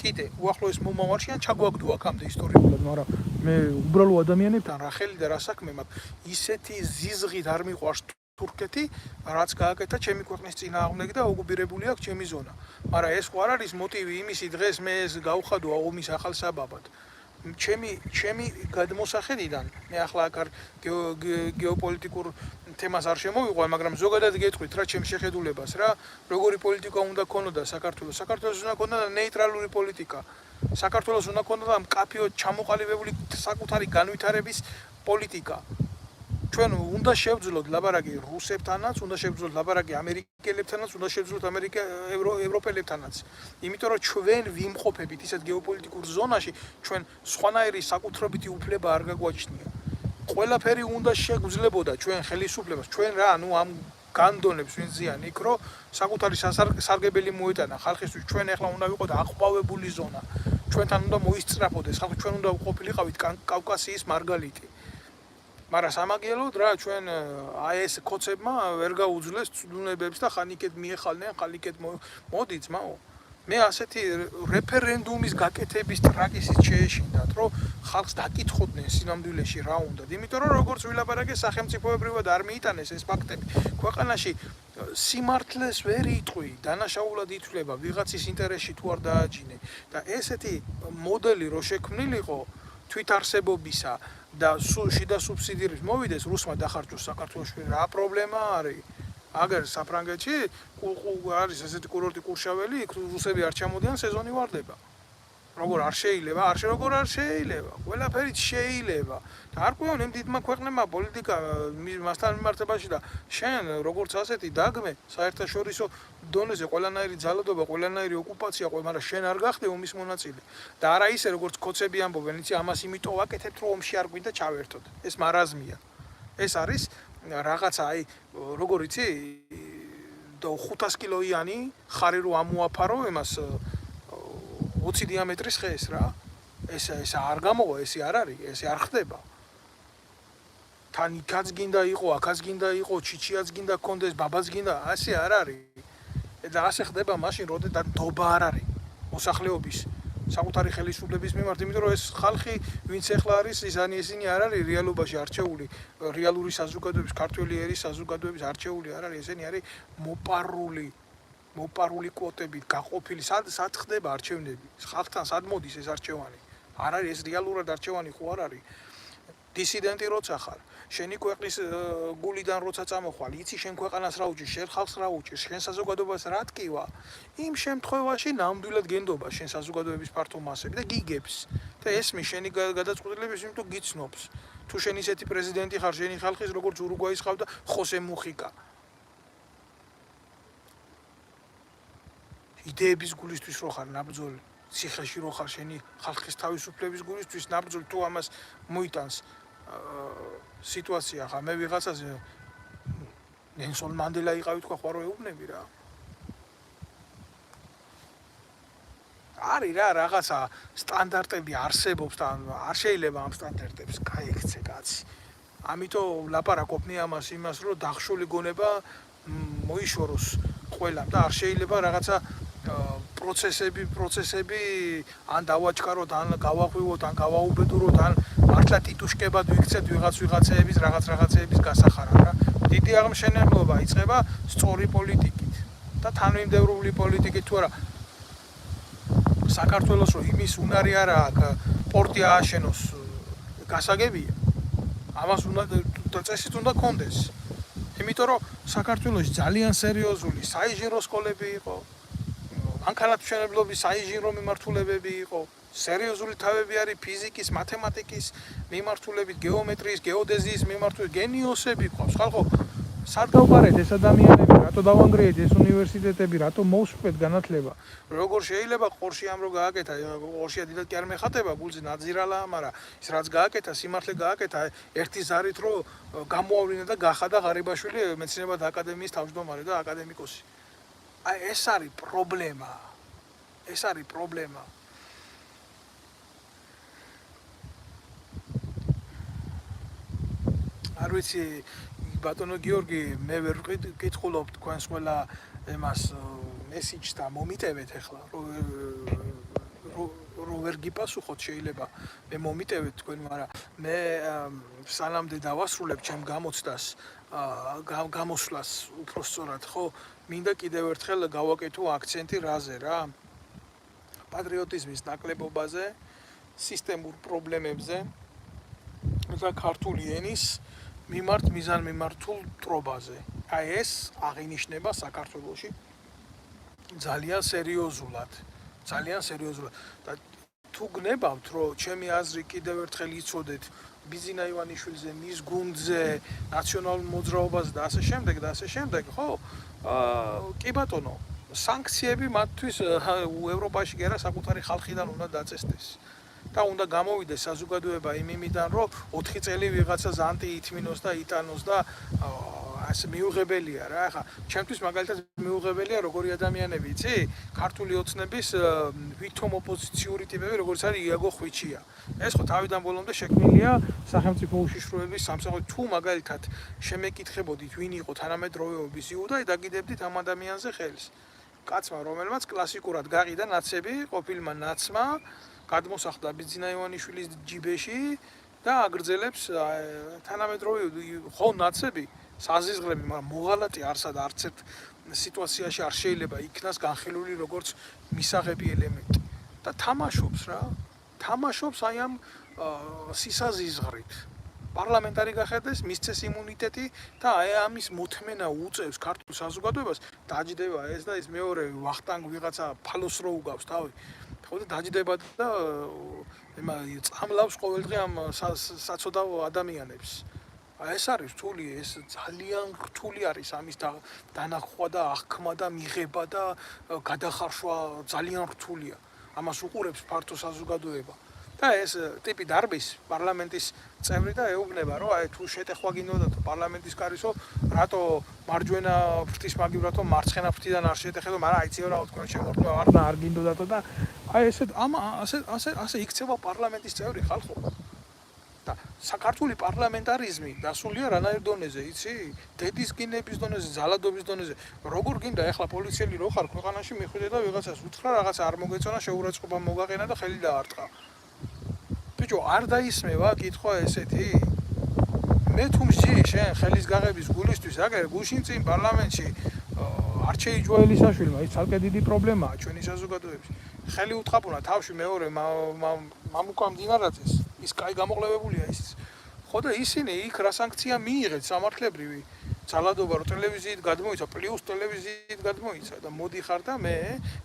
კიდე უახლოეს მომავალში ან ჩაგვაგდო აქამდე ისტორიულად, მაგრამ მე უბრალო ადამიანებთან რა ხელი და რა საქმე მაქვს. ისეთი ზიზღით არ მიყვარს თურქეთი, რაც გააკეთა ჩემი ქვეყნის წინააღმდეგ და ოკუპირებული აქვს ჩემი ზონა. მაგრამ ეს ხო არ არის მოტივი იმისი დღეს მე ეს გავხადო ომის ახალ საბაბად. ჩემი გადმოსახედიდან მე ახლა აქ გეოპოლიტიკურ თემას არ შემოვიყვან, მაგრამ ზოგადად გეტყვით რა ჩემს შეხედულებას რა, როგორი პოლიტიკა უნდა ქონოდა საქართველოს. საქართველოს უნდა ქონოდა ნეიტრალური პოლიტიკა. საქართველოს უნდა ქონოდა მკაფიოდ ჩამოყალიბებული საკუთარი განვითარების პოლიტიკა. ჩვენ უნდა შევძლოთ ლაბარაკი რუსებთანაც, უნდა შევძლოთ ლაბარაკი ამერიკელებთანაც, უნდა შევძლოთ ევროპელებთანაც. იმიტომ რომ ჩვენ ვიმყოფებით ისეთ გეოპოლიტიკურ ზონაში, ჩვენ სხვანაირი საკუთრებითი უფლება არ გაგვაჩნია. ყველაფერი უნდა შეგვძლებოდა ჩვენ ხელისუფლებას, ჩვენ რა, ამ განდონებს ვინ ზიან იქ, რომ საკუთარი სარგებელი მოეტანა ხალხისთვის, ჩვენ ახლა უნდა ვიყოთ აყვავებული ზონა. ჩვენთან უნდა მოისწრაფოდეს ხალხი, ჩვენ უნდა ყოფილიყავით კავკასიის მარგალიტი. მაგრამ სამაგიეროდ რა ჩვენ აი ეს კოცებმა ვერ გაუძლეს ცდუნებებს და ხან იქეთ მიეხალნენ, ხან იქეთ მოდი ძმაო. მე ასეთი რეფერენდუმის გაკეთების ტრაკისით შეეშინდათ, რომ ხალხს დაკითხოდნენ სინამდვილეში რა უნდათ. იმიტომ რომ როგორც ვილაპარაკე სახელმწიფოებრივად არ მიიტანეს ეს ფაქტები. ქვეყანაში სიმართლეს ვერ იტყვი, დანაშაულად ითვლება ვიღაცის ინტერესში თუ არ დააჯინე და ესეთი მოდელი რო შექმნილიყო თვითარსებობისა და შიდა სუბსიდირების მოვიდეს რუსმა დახარჯოს საქართველოში რა პრობლემა არის? აგერ საფრანგეთში არის ესეთი კურორტი კურშაველი, იქ რუსები არ ჩამოდიან, სეზონი ვარდება. როგორ არ შეიძლება? როგორ არ შეიძლება? ყველაფერით შეიძლება. და არ ყვიონ იმ დიდმა ქვეყნებმა პოლიტიკა მასთან მიმართებაში და შენ როგორც ასეთი დაგმე საერთაშორისო დონეზე ყველანაირი ძალადობა, ყველანაირი ოკუპაცია, მაგრამ შენ არ გახდე ომის მონაწილე. და არა ისე როგორც კოცები ამბობენ, იცი ამას იმიტომ ვაკეთებთ, რომ ომში არ გვინდა ჩავერთოთ. ეს მარაზმია. ეს არის რაღაცა აი როგორ იცი 500 კილოიანი ხარი რო ამოაფარო იმას 20 დიამეტრის ხეს რა. ეს არ გამოვა, ეს არ არის, ეს არ ხდება. თან იქაც გინდა იყო, აქაც გინდა იყო, ჩიჩიაც გინდა კონდეს, ბაბაც გინდა, ასე არ არის. და ასე ხდება მაშინ, როდესაც დობა არ არის მოსახლეობის საკუთარი ხელისუფლების მიმართ, იმიტომ რომ ეს ხალხი, ვინც ახლა არის, ისინი არ არის რეალობაში არჩეული, რეალური საზოგადოების, ქართველი ერის საზოგადოების არჩეული არ არის, ესენი არის მოპარული კვოტებით გაყოფილი. სად ხდება არჩევნები? ხალხთან სად მოდის ეს არჩევანი? არ არის ეს რეალურად არჩევანი ხო არ არის? დისიდენტი როცა ხარ, შენი ქვეყნის გულიდან როცა წამოხვალ, იცი შენ ქვეყანას რა უჭირს, შენ ხალხს რა უჭირს, შენ საზოგადოებას რა ტკივა, იმ შემთხვევაში ნამდვილად გენდობა შენ საზოგადოების ფართო მასები და გიგებს. და ესმის შენი გადაწყვეტილების, იმიტომ გიცნობს. თუ შენ ისეთი პრეზიდენტი ხარ, შენი ხალხის როგორც ურუგვაის ხავდა ხოსე მუხიკა. იდეების გულისთვის რო ხარ ნაბრძოლი, ციხეში რო ხარ შენი ხალხის თავისუფლების გულისთვის ნაბრძოლი, თუ ამას მოიტანს სიტუაცია ხა მე ვიღაცაზე ნელსონ მანდელა იყავი თქვა ხო არ ეუბნები რა. არის რა რაღაცა სტანდარტები არსებობს და არ შეიძლება ამ სტანდარტებს გაიქცე კაცი. ამიტომ ლაპარაკობ მე ამას იმას რომ დახშული გონება მოიშოროს ყველამ და არ შეიძლება რაღაცა პროცესები ან დავაჩქაროთ, ან გავაღვივოთ, ან გავაუბედუროთ, ან მართლა ტიტუშკებად ვიქცეთ ვიღაცეების რაღაცეების გასახარად რა. დიდი აღმშენებლობა იწყება სწორი პოლიტიკით და თანმიმდევრული პოლიტიკით თუ არა. საქართველოს რო იმის უნარი არა აქვს, პორტი ააშენოს, გასაგებია. ამას უნდა წესით უნდა კონდეს. იმიტომ რომ საქართველოში ძალიან სერიოზული საინჟინრო სკოლები იყო. მანქანათმშენებლობის საინჟინრო მიმართულებები იყო, სერიოზული თავები არის ფიზიკის, მათემატიკის მიმართულებით, გეომეტრიის, გეოდეზიის მიმართულებით, გენიოსები ყავს. ხალხო, სად გავყარეთ ეს ადამიანები, რატო დავანგრიეთ ეს უნივერსიტეტები, რატო მოვსვეთ განათლება? როგორ შეიძლება ყორში ამ რო გააკეთა, ყორშია დიდად კი არ მეხატება, გულზე ნაძირალა, მაგრამ ის რაც გააკეთა, სიმართლე გააკეთა, ერთი ზარით რო გამოავლინა და გახადა ღარიბაშვილი მეცნიერებათა აკადემიის თავმჯდომარე და აკადემიკოსი. აი ეს არის პრობლემა. ეს არის პრობლემა. არ ვიცი ბატონო გიორგი, მე ვერ ვკითხულობ თქვენს ყველა ემას მესიჯს და მომიტევეთ ახლა რო ვერ გიპასუხოთ შეიძლება მე მომიტევეთ თქვენ, მაგრამ მე სანამდე დავასრულებ ჩემ გამოცდას გამოსვლას უფრო სწორად, ხო, მინდა კიდევ ერთხელ გავაკეთო აქცენტი რაზე რა? პატრიოტიზმის ნაკლებობაზე, სისტემურ პრობლემებზე და ქართული ენის მიზანმიმართულ მტრობაზე. აი ეს აღინიშნება საქართველოში ძალიან სერიოზულად. და თუ გნებავთ, რომ ჩემი აზრი კიდევ ერთხელ იცოდეთ ბიზინა ივანიშვილზე, მის გუნდზე, ნაციონალურ მოძრაობაზე და ასე შემდეგ, ხო? კი ბატონო, სანქციები მათთვის ევროპაში კი არა, საკუთარი ხალხიდან უნდა დაწესდეს. და უნდა გამოვიდეს საზოგადოება იმიდან, რომ 4 წელი ვიღაცას ანტიითმინოს და იტანოს და ასე მიუღებელია რა. ახლა ჩემთვის მაგალითად მიუღებელია როგორი ადამიანები, იცი? ქართული ოცნების ვითომ ოპოზიციური ტიპები, როგორც არის იაგო ხვიჩია. ეს ხო თავიდან ბოლომდე შექმნილია სახელმწიფო უშიშროების სამსახური. თუ მაგალითად შემეკითხებოდით, ვინ იყო თანამედროვეობის იუდა, დაგიდებდით ამ ადამიანზე ხელს. კაცმა, რომელმაც კლასიკურად გაყიდა ნაცები, ყოფილმა ნაცმა გადმოსახლდა ბიზინა ივანიშვილის ჯიბეში და აგრძელებს თანამედროვე ხო ნაცები საზიზღრები, მაგრამ მოღალატე არც ერთ სიტუაციაში არ შეიძლება იქნას განხილული როგორც მისაღები ელემენტი და თამაშობს აი ამ სისაზიზღრით. პარლამენტარი გახედეს, მისცეს იმუნიტეტი და აი ამის მოთმენა უწევს ქართულ საზოგადოებას, დაჯდება ეს და ის მეორე ვახტანგ ვიღაცა ფალოს რო უგავს თავი. ხო და დაჯდება და წამლავს ყოველდღე ამ საცოდავ ადამიანებს. ეს არის რთული, ეს ძალიან რთული არის ამის დანახვა და აღქმა და მიღება და გადახარშვა ძალიან რთულია. ამას უყურებს ფართო საზოგადოება. და ეს ტიპი დარბის პარლამენტის წევრი და ეუბნება, რომ აი თუ შეტეხვა გინდოდათ პარლამენტის კარისო, რატო მარჯვენა ფრთის მაგივრათო მარცხენა ფრთიდან არ შეტეხებო, მაგრამ აიციო რა თქვენ შემოწმება არ გინდოდათო და აი ასე იქცევა პარლამენტის წევრი ხალხო. და საქართველოს პარლამენტარიზმი დასულია რანაირ დონეზე, იცი? დედის გინების დონეზე, ზალადობის დონეზე. როგორ გინდა ახლა პოლიციელი რო ხარ ქვეყანაში მიხვიდე და ვიღაცას უთხრა რაღაცა არ მოგეწონა, შეურაცხყოფა მოგაყენა და ხელი დაარტყა. ბიჭო, არ დაისმევა კითხვა ესეთი? მე თუ მსჯი შენ ხელის გაღების გულისთვის, აგერ გუშინ წინ პარლამენტში არჩეი ჯოელისაშვილმა, ის ცალკე დიდი პრობლემაა ჩვენი საზოგადოების. ხელი უთხრა თავში მეორე მამუკა მდინარაძეს, ის კაი გამოყლებებულია ის. ხო და ისინი იქ რა სანქცია მიიღეთ სამართლებრივი ძალადობა რო ტელევიზიით გადმოიცა, პლუს ტელევიზიით გადმოიცა და მოდიხარ და მე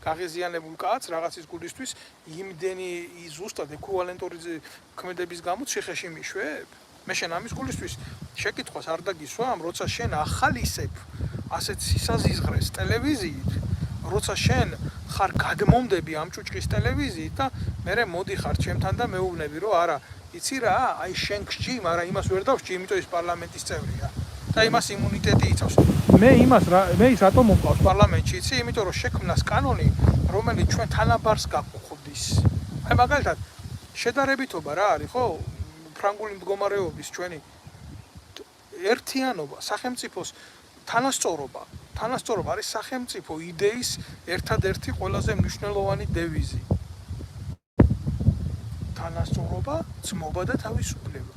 გაღიზიანებულ კაცს რაღაცის გულისთვის იმდენი ზუსტად ეკვივალენტური ქმედების გამო ციხეში მიშვებ? მე შენ ამის გულისთვის შეკითხვას არ დაგისვამ, როცა შენ ახალისებ ასეთ სისაზიზღრეს ტელევიზიით, როცა შენ ხარ გადმომდები ამ ჭუჭყის ტელევიზიით და მე მოდიხარ ჩემთან და მეუბნები, რომ არა, იცი რა, აი შენ გსჯი, მაგრამ იმას ვერ დავსჯი, იმიტომ ის პარლამენტის წევრია. და იმას იმუნიტეტი იცავს. მე ის რატომ მომყავს პარლამენტში, იცი? იმიტომ რომ შექმნას კანონი, რომელიც ჩვენ თანაბარს გაგვხდის. აი მაგალითად, შედარებითობა რა არის, ხო? ფრანგული მდგომარეობის ჩვენი ერთიანობა, სახელმწიფოს თანასწორობა არის სახელმწიფო იდეის ერთადერთი ყველაზე მნიშვნელოვანი დევიზი. თანასწორობა, ძმობა და თავისუფლება.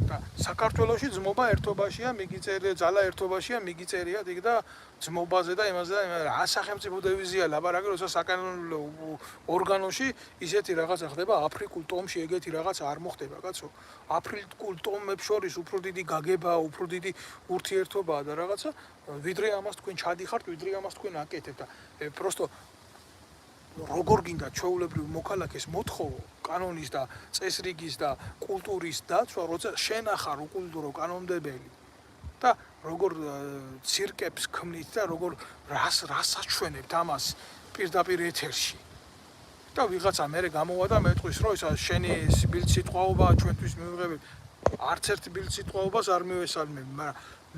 და საქართველოში ძმობა ერთობაშია, მიგიწერია, ძალა ერთობაშია, მიგიწერია იქ და ძმობაზე და იმაზე და რა სახელმწიფო დევიზია ლაპარაკი, როცა საკანონმდებლო ორგანოში ისეთი რაღაცა ხდება, აფრიკულ ტომში ეგეთი რაღაცა არ მოხდება, კაცო. აფრიკულ ტომებს შორის უფრო დიდი გაგება, უფრო დიდი ურთიერთობაა და რაღაცა, ვიდრე ამას თქვენ ჩადიხართ, ვიდრე ამას თქვენ აკეთებთ და პროსტო როგორ გინდა ჩვეულებრივ მოქალაქეს მოთხოვო კანონის და წესრიგის და კულტურის დაცვა, როცა შენ ახარ უკულტურო კანონმდებელი და როგორ ცირკებს ქმნით და როგორ რას აჩვენებთ ამას პირდაპირ ეთერში. და ვიღაცა მერე გამოვა და მეტყვის, რომ ისა შენი ბილდსიტყვაობა ჩვენთვის მიუღებელი. არც ერთ ბილდსიტყვაობას არ მივესალმები, მაგრამ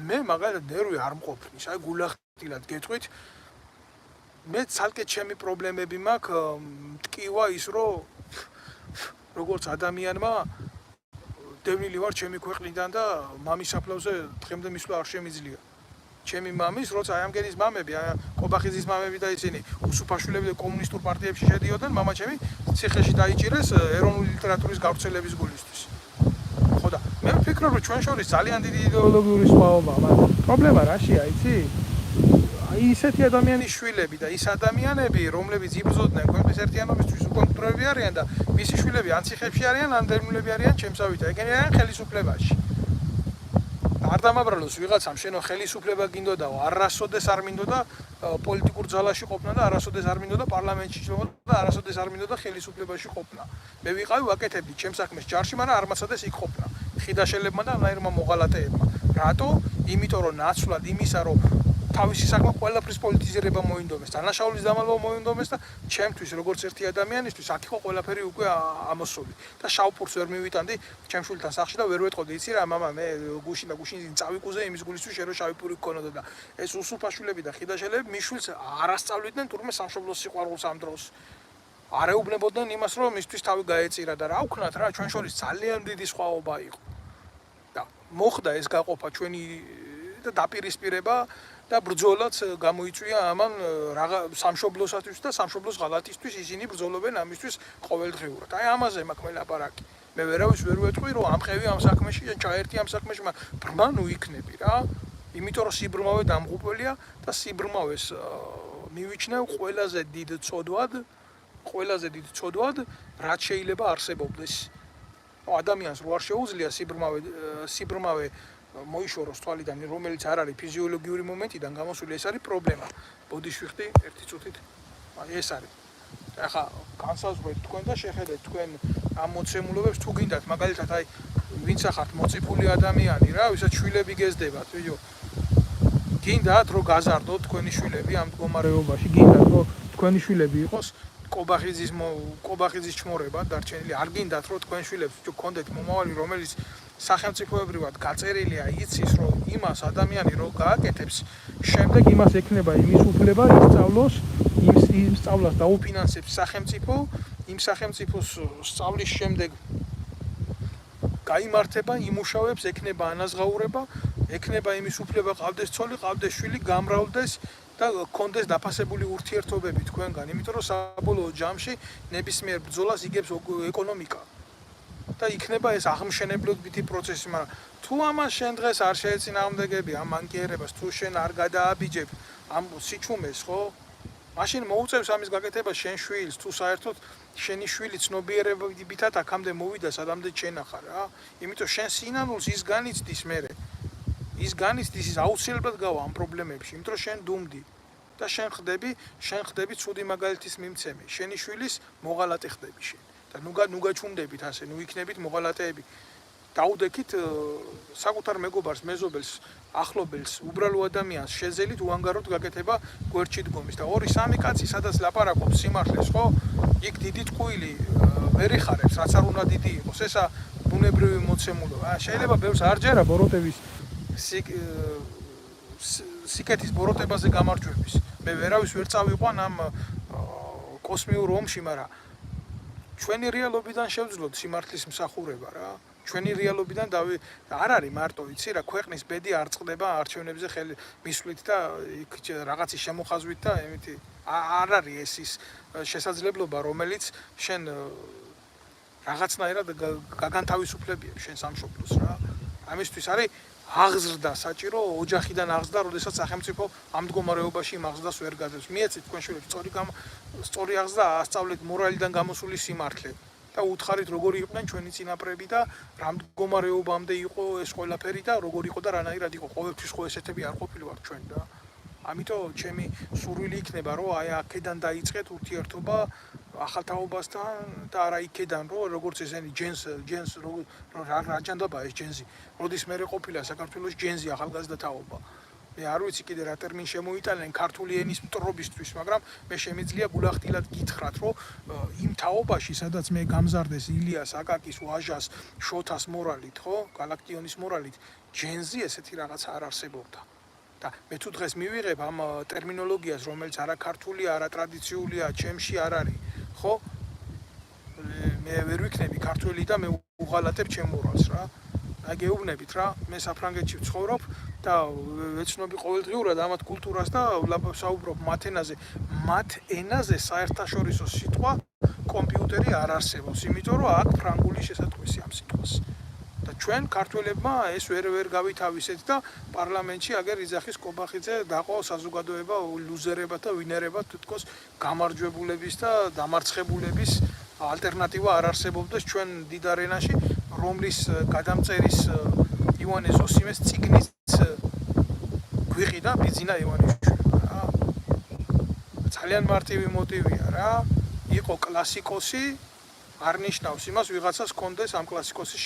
მე მაგალითად ნერვი არ მყოფნის, აი გულახდილად გეტყვით. მე ცალკე ჩემი პრობლემები მაქვს, მტკივა ის, რომ როგორც ადამიანმა დევნილი ვარ ჩემი ქვეყნიდან და მამის საფლავზე დღემდე მისვლა არ შემიძლია. ჩემი მამის, როცა აი ამგენის მამები, ყობახიძის მამები და ისინი უსუფაშვილები და კომუნისტურ პარტიებში შედიოდნენ, მამა ჩემი ციხეში დაიჭირეს ეროვნული ლიტერატურის გავრცელების გულისთვის. ხო და მე ვფიქრობ, რომ ჩვენ შორის ძალიან დიდი იდეოლოგიური სხვაობაა, მაგრამ პრობლემა რაშია, იცი? აი ისეთი ადამიანის შვილები და ის ადამიანები, რომლებიც იბრძოდნენ ქვეყნის ერთიანობისთვის, უკვე მკვდრები არიან და მისი შვილები ან ციხეებში არიან, ან დევნილები არიან ჩემსავით, ეგენი არიან ხელისუფლებაში. არ დამაბრალოს ვიღაცამ შენო ხელისუფლება გინდოდაო, არასოდეს არ მინდოდა პოლიტიკურ ძალაში ყოფნა და არასოდეს არ მინდოდა პარლამენტში შევიდა და არასოდეს არ მინდოდა ხელისუფლებაში ყოფნა. მე ვიყავი ვაკეთებდი ჩემს საქმეს ჯარში, მაგრამ არ მაცადეს იქ ყოფნა. ხიდაშელებმა და ნაირმა მოღალატეებმა. რატო? იმიტომ რომ ნაცვლად იმისა, რომ თავისი საქმე ყველაფრის პოლიტიზირება მოინდომეს, დანაშაულის დამალვა მოინდომეს და ჩემთვის როგორც ერთი ადამიანისთვის აქ იყო ყველაფერი უკვე ამოსული და შავფურს ვერ მივიტანდი ჩემ შვილთან სახლში და ვერ ვეტყოდი, იცი რა, მამა, მე გუშინ და გუშინ წავიკუზე იმის გულისთვის შენ რომ შავი პური გქონოდა და ეს უსუფაშვილები და ხიდაშელები მის შვილს არ ასწავლიდნენ თურმე სამშობლოს სიყვარულს ამ დროს. არ ეუბნებოდნენ იმას, რომ მისთვის თავი გაეწირა და რა ვქნათ რა, ჩვენ შორის ძალიან დიდი სხვაობა იყო. და მოხდა ეს გაყოფა ჩვენი და დაპირისპირება და ბრძოლაც გამოიწვია ამან სამშობლოსათვის და სამშობლოს ღალატისთვის ისინი ბრძოლობენ ამისთვის ყოველდღიურად. აი ამაზე მაქვს მე ლაპარაკი. მე ვერავის ვერ ვეტყვი რომ ამყევი ამ საქმეში და ჩაერთი ამ საქმეში, მაგრამ ბრმა ნუ იქნები რა. იმიტომ რომ სიბრმავე დამღუპველია და სიბრმავეს მივიჩნევ ყველაზე დიდ ცოდვად, რაც შეიძლება არსებობდეს. ადამიანს რო არ შეუძლია სიბრმავე მოიშოროს თვალიდან, რომელიც არ არის ფიზიოლოგიური მომენტიდან გამოსული, ეს არის პრობლემა. ბოდიში ვიხდი ერთი წუთით. ეს არის. ახლა განსაზღვრეთ თქვენ და შეხედეთ თქვენ ამ მოცემულობებს თუ გინდათ, მაგალითად აი ვინც ახართ მოწიფული ადამიანი რა, ვისაც შვილები გეზდებათ, ვიდეო. გინდათ რომ გაზარდოთ თქვენი შვილები ამ მდგომარეობაში, გინდათ რომ თქვენი შვილები იყოს ყობახიძის ჩმორება დარჩენილი, არ გინდათ რომ თქვენ შვილებს გქონდეთ მომავალი, რომელიც სახელმწიფოებრივად გაწერილია, იცის რომ იმას ადამიანი რო გააკეთებს, შემდეგ იმას ექნება იმის უფლება ისწავლოს, იმ სწავლას დაუფინანსებს სახელმწიფო, იმ სახელმწიფოს სწავლის შემდეგ გაიმართება, იმუშავებს, ექნება ანაზღაურება, ექნება იმის უფლება, ყავდეს ცოლი, ყავდეს შვილი, გამრავლდეს და გქონდეს დაფასებული ურთიერთობები თქვენგან, იმიტომ რომ საბოლოო ჯამში ნებისმიერ ბრძოლას იგებს ეკონომიკა. და იქნება ეს აღმშენებლობითი პროცესი, მაგრამ თუ ამას შენ დღეს არ შეეწინააღმდეგები ამ მანკიერებას, თუ შენ არ გადააბიჯებ ამ სიჩუმეს, ხო? მაშინ მოუწევს ამის გაკეთებას შენ შვილს, თუ საერთოდ შენი შვილი ცნობიერებითად აქამდე მოვიდა, სადამდე შენ ახარ რა. იმიტომ შენ სინანულს ის განიცდის მერე. ის განიცდის, ის აუცილებლად გავა ამ პრობლემებში, იმიტომ რომ შენ დუმდი და შენ ხდები ცუდი მაგალითის მიმცემი. შენი შვილის მოღალატე ხდები შენ. და ნუ გაჩუმდებით ასე, ნუ იქნებით მოღალატეები. დაუდექით საკუთარ მეგობარს, მეზობელს, ახლობელს, უბრალო ადამიანს შეძელით უანგაროდ გაკეთება გვერდში დგომის და 2-3 კაცი სადაც ლაპარაკობს სიმართლეს, ხო? იქ დიდი ტყუილი ვერ იხარებს, რაც არ უნდა დიდი იყოს. ესა ბუნებრივი მოცემულობა. შეიძლება ბევრს არ ჯერა ბოროტების სიკეთის ბოროტებაზე გამარჯვების. მე ვერავის ვერ წავიყვან ამ კოსმიურ ომში, მაგრამ ჩვენი რეალობიდან შევძლოთ სიმართლის მსახურება რა. ჩვენი რეალობიდან არ არის მარტო, იცი რა, ქვეყნის ბედი არ წყდება არჩევნებზე მისვლით და რაღაცის შემოხაზვით და ემეთი არ არის ეს ის შესაძლებლობა, რომელიც შენ რაღაცნაირად გაგანთავისუფლებია შენ სამშობლოს რა. ამისთვის არის აღზრდა საჭირო, ოჯახიდან აღზრდა, როდესაც სახელმწიფო ამ მდგომარეობაში იმ აღზრდას ვერ გაძლევს. მიეცით თქვენ შვილებს სწორი აღზრდა, ასწავლეთ მორალიდან გამოსული სიმართლე და უთხარით როგორი იყვნენ ჩვენი წინაპრები და რა მდგომარეობამდე იყო ეს ყველაფერი და როგორი იყო და რანაირად იყო. ყოველთვის ხო ესეთები არ ყოფილვართ ჩვენ და ამიტომ ჩემი სურვილი იქნება, რომ აი აქედან დაიწყეთ ურთიერთობა ახალთაობასთან და არა იქედან, რომ როგორც ესენი ჯენს რა ჯანდაბაა ეს ჯენზი. როდის მე ყოფილა საქართველოს ჯენზი ახალგაზრდა თაობა. მე არ ვიცი კიდე რა ტერმინი შემოიტანენ ქართული ენის მტრობისთვის, მაგრამ მე შემიძლია გულახდილად გითხრათ, რომ იმ თაობაში, სადაც მე გამზარდეს ილიას, აკაკის, ვაჟას, შოთას მორალით, ხო? გალაქტიონის მორალით, ჯენზი ესეთი რაღაც არ არსებობდა. და მე თუ დღეს მივიღებ ამ ტერმინოლოგიას, რომელიც არა ქართულია, არა ტრადიციულია, ჩემში არ არის, ხო? მე ვერ ვიქნები ქართველი და მე უღალატებ ჩემ მორალს რა. აი გეუბნებით რა, მე საფრანგეთში ვცხოვრობ და ვეცნობი ყოველდღიურად ამათ კულტურას და საუბრობ მათ ენაზე. მათ ენაზე საერთაშორისო სიტყვა კომპიუტერი არ არსებობს, იმიტომ რომ აქ ფრანგული შესატყვისი ამ სიტყვას. და ჩვენ ქართველებმა ეს ვერ გავითავისეთ და პარლამენტში აგერ იძახის კობახიძე დაყო საზოგადოება ლუზერებად და ვინერებად თითქოს გამარჯვებულების და დამარცხებულების ალტერნატივა არ არსებობდეს ჩვენ დიდ არენაში, რომლის გადამწერის ივანე ზოსიმეს წიგნიც გვიყიდა ბიძინა ივანიშვილი რა. ძალიან მარტივი მოტივია რა. იყო კლასიკოსი, არ ნიშნავს იმას ვიღაცას კონდეს ამ კლასიკოსის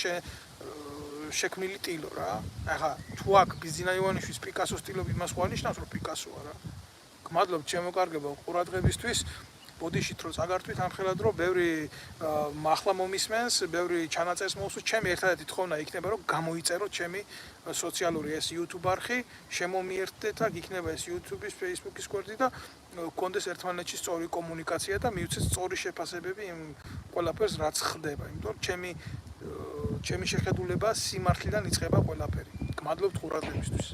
შექმნილი ტილო რა. ახლა თუ აქ ბიძინა ივანიშვილის პიკასოს ტილობი იმას ხო ნიშნავს რომ პიკასოა რა. გმადლობთ შემოკარგება ყურადღებისთვის. ბოდიშით რომ წაგართვით ამხელად რომ ბევრი ახლა მომისმენს, ბევრი ჩანაწერს მოუსურვთ. ჩემი ერთადერთი თხოვნა იქნება რომ გამოიწეროთ ჩემი სოციალური ეს YouTube არხი, შემომიერთდეთ აქ იქნება ეს YouTube-ის, Facebook-ის გვერდი და გქონდეს ერთმანეთში სწორი კომუნიკაცია და მივცეთ სწორი შეფასებები იმ ყველაფერს რაც ხდება. იმიტომ რომ ჩემი შეხედულება სიმართლიდან იწყება ყველაფერი. გმადლობთ ყურადღებისთვის.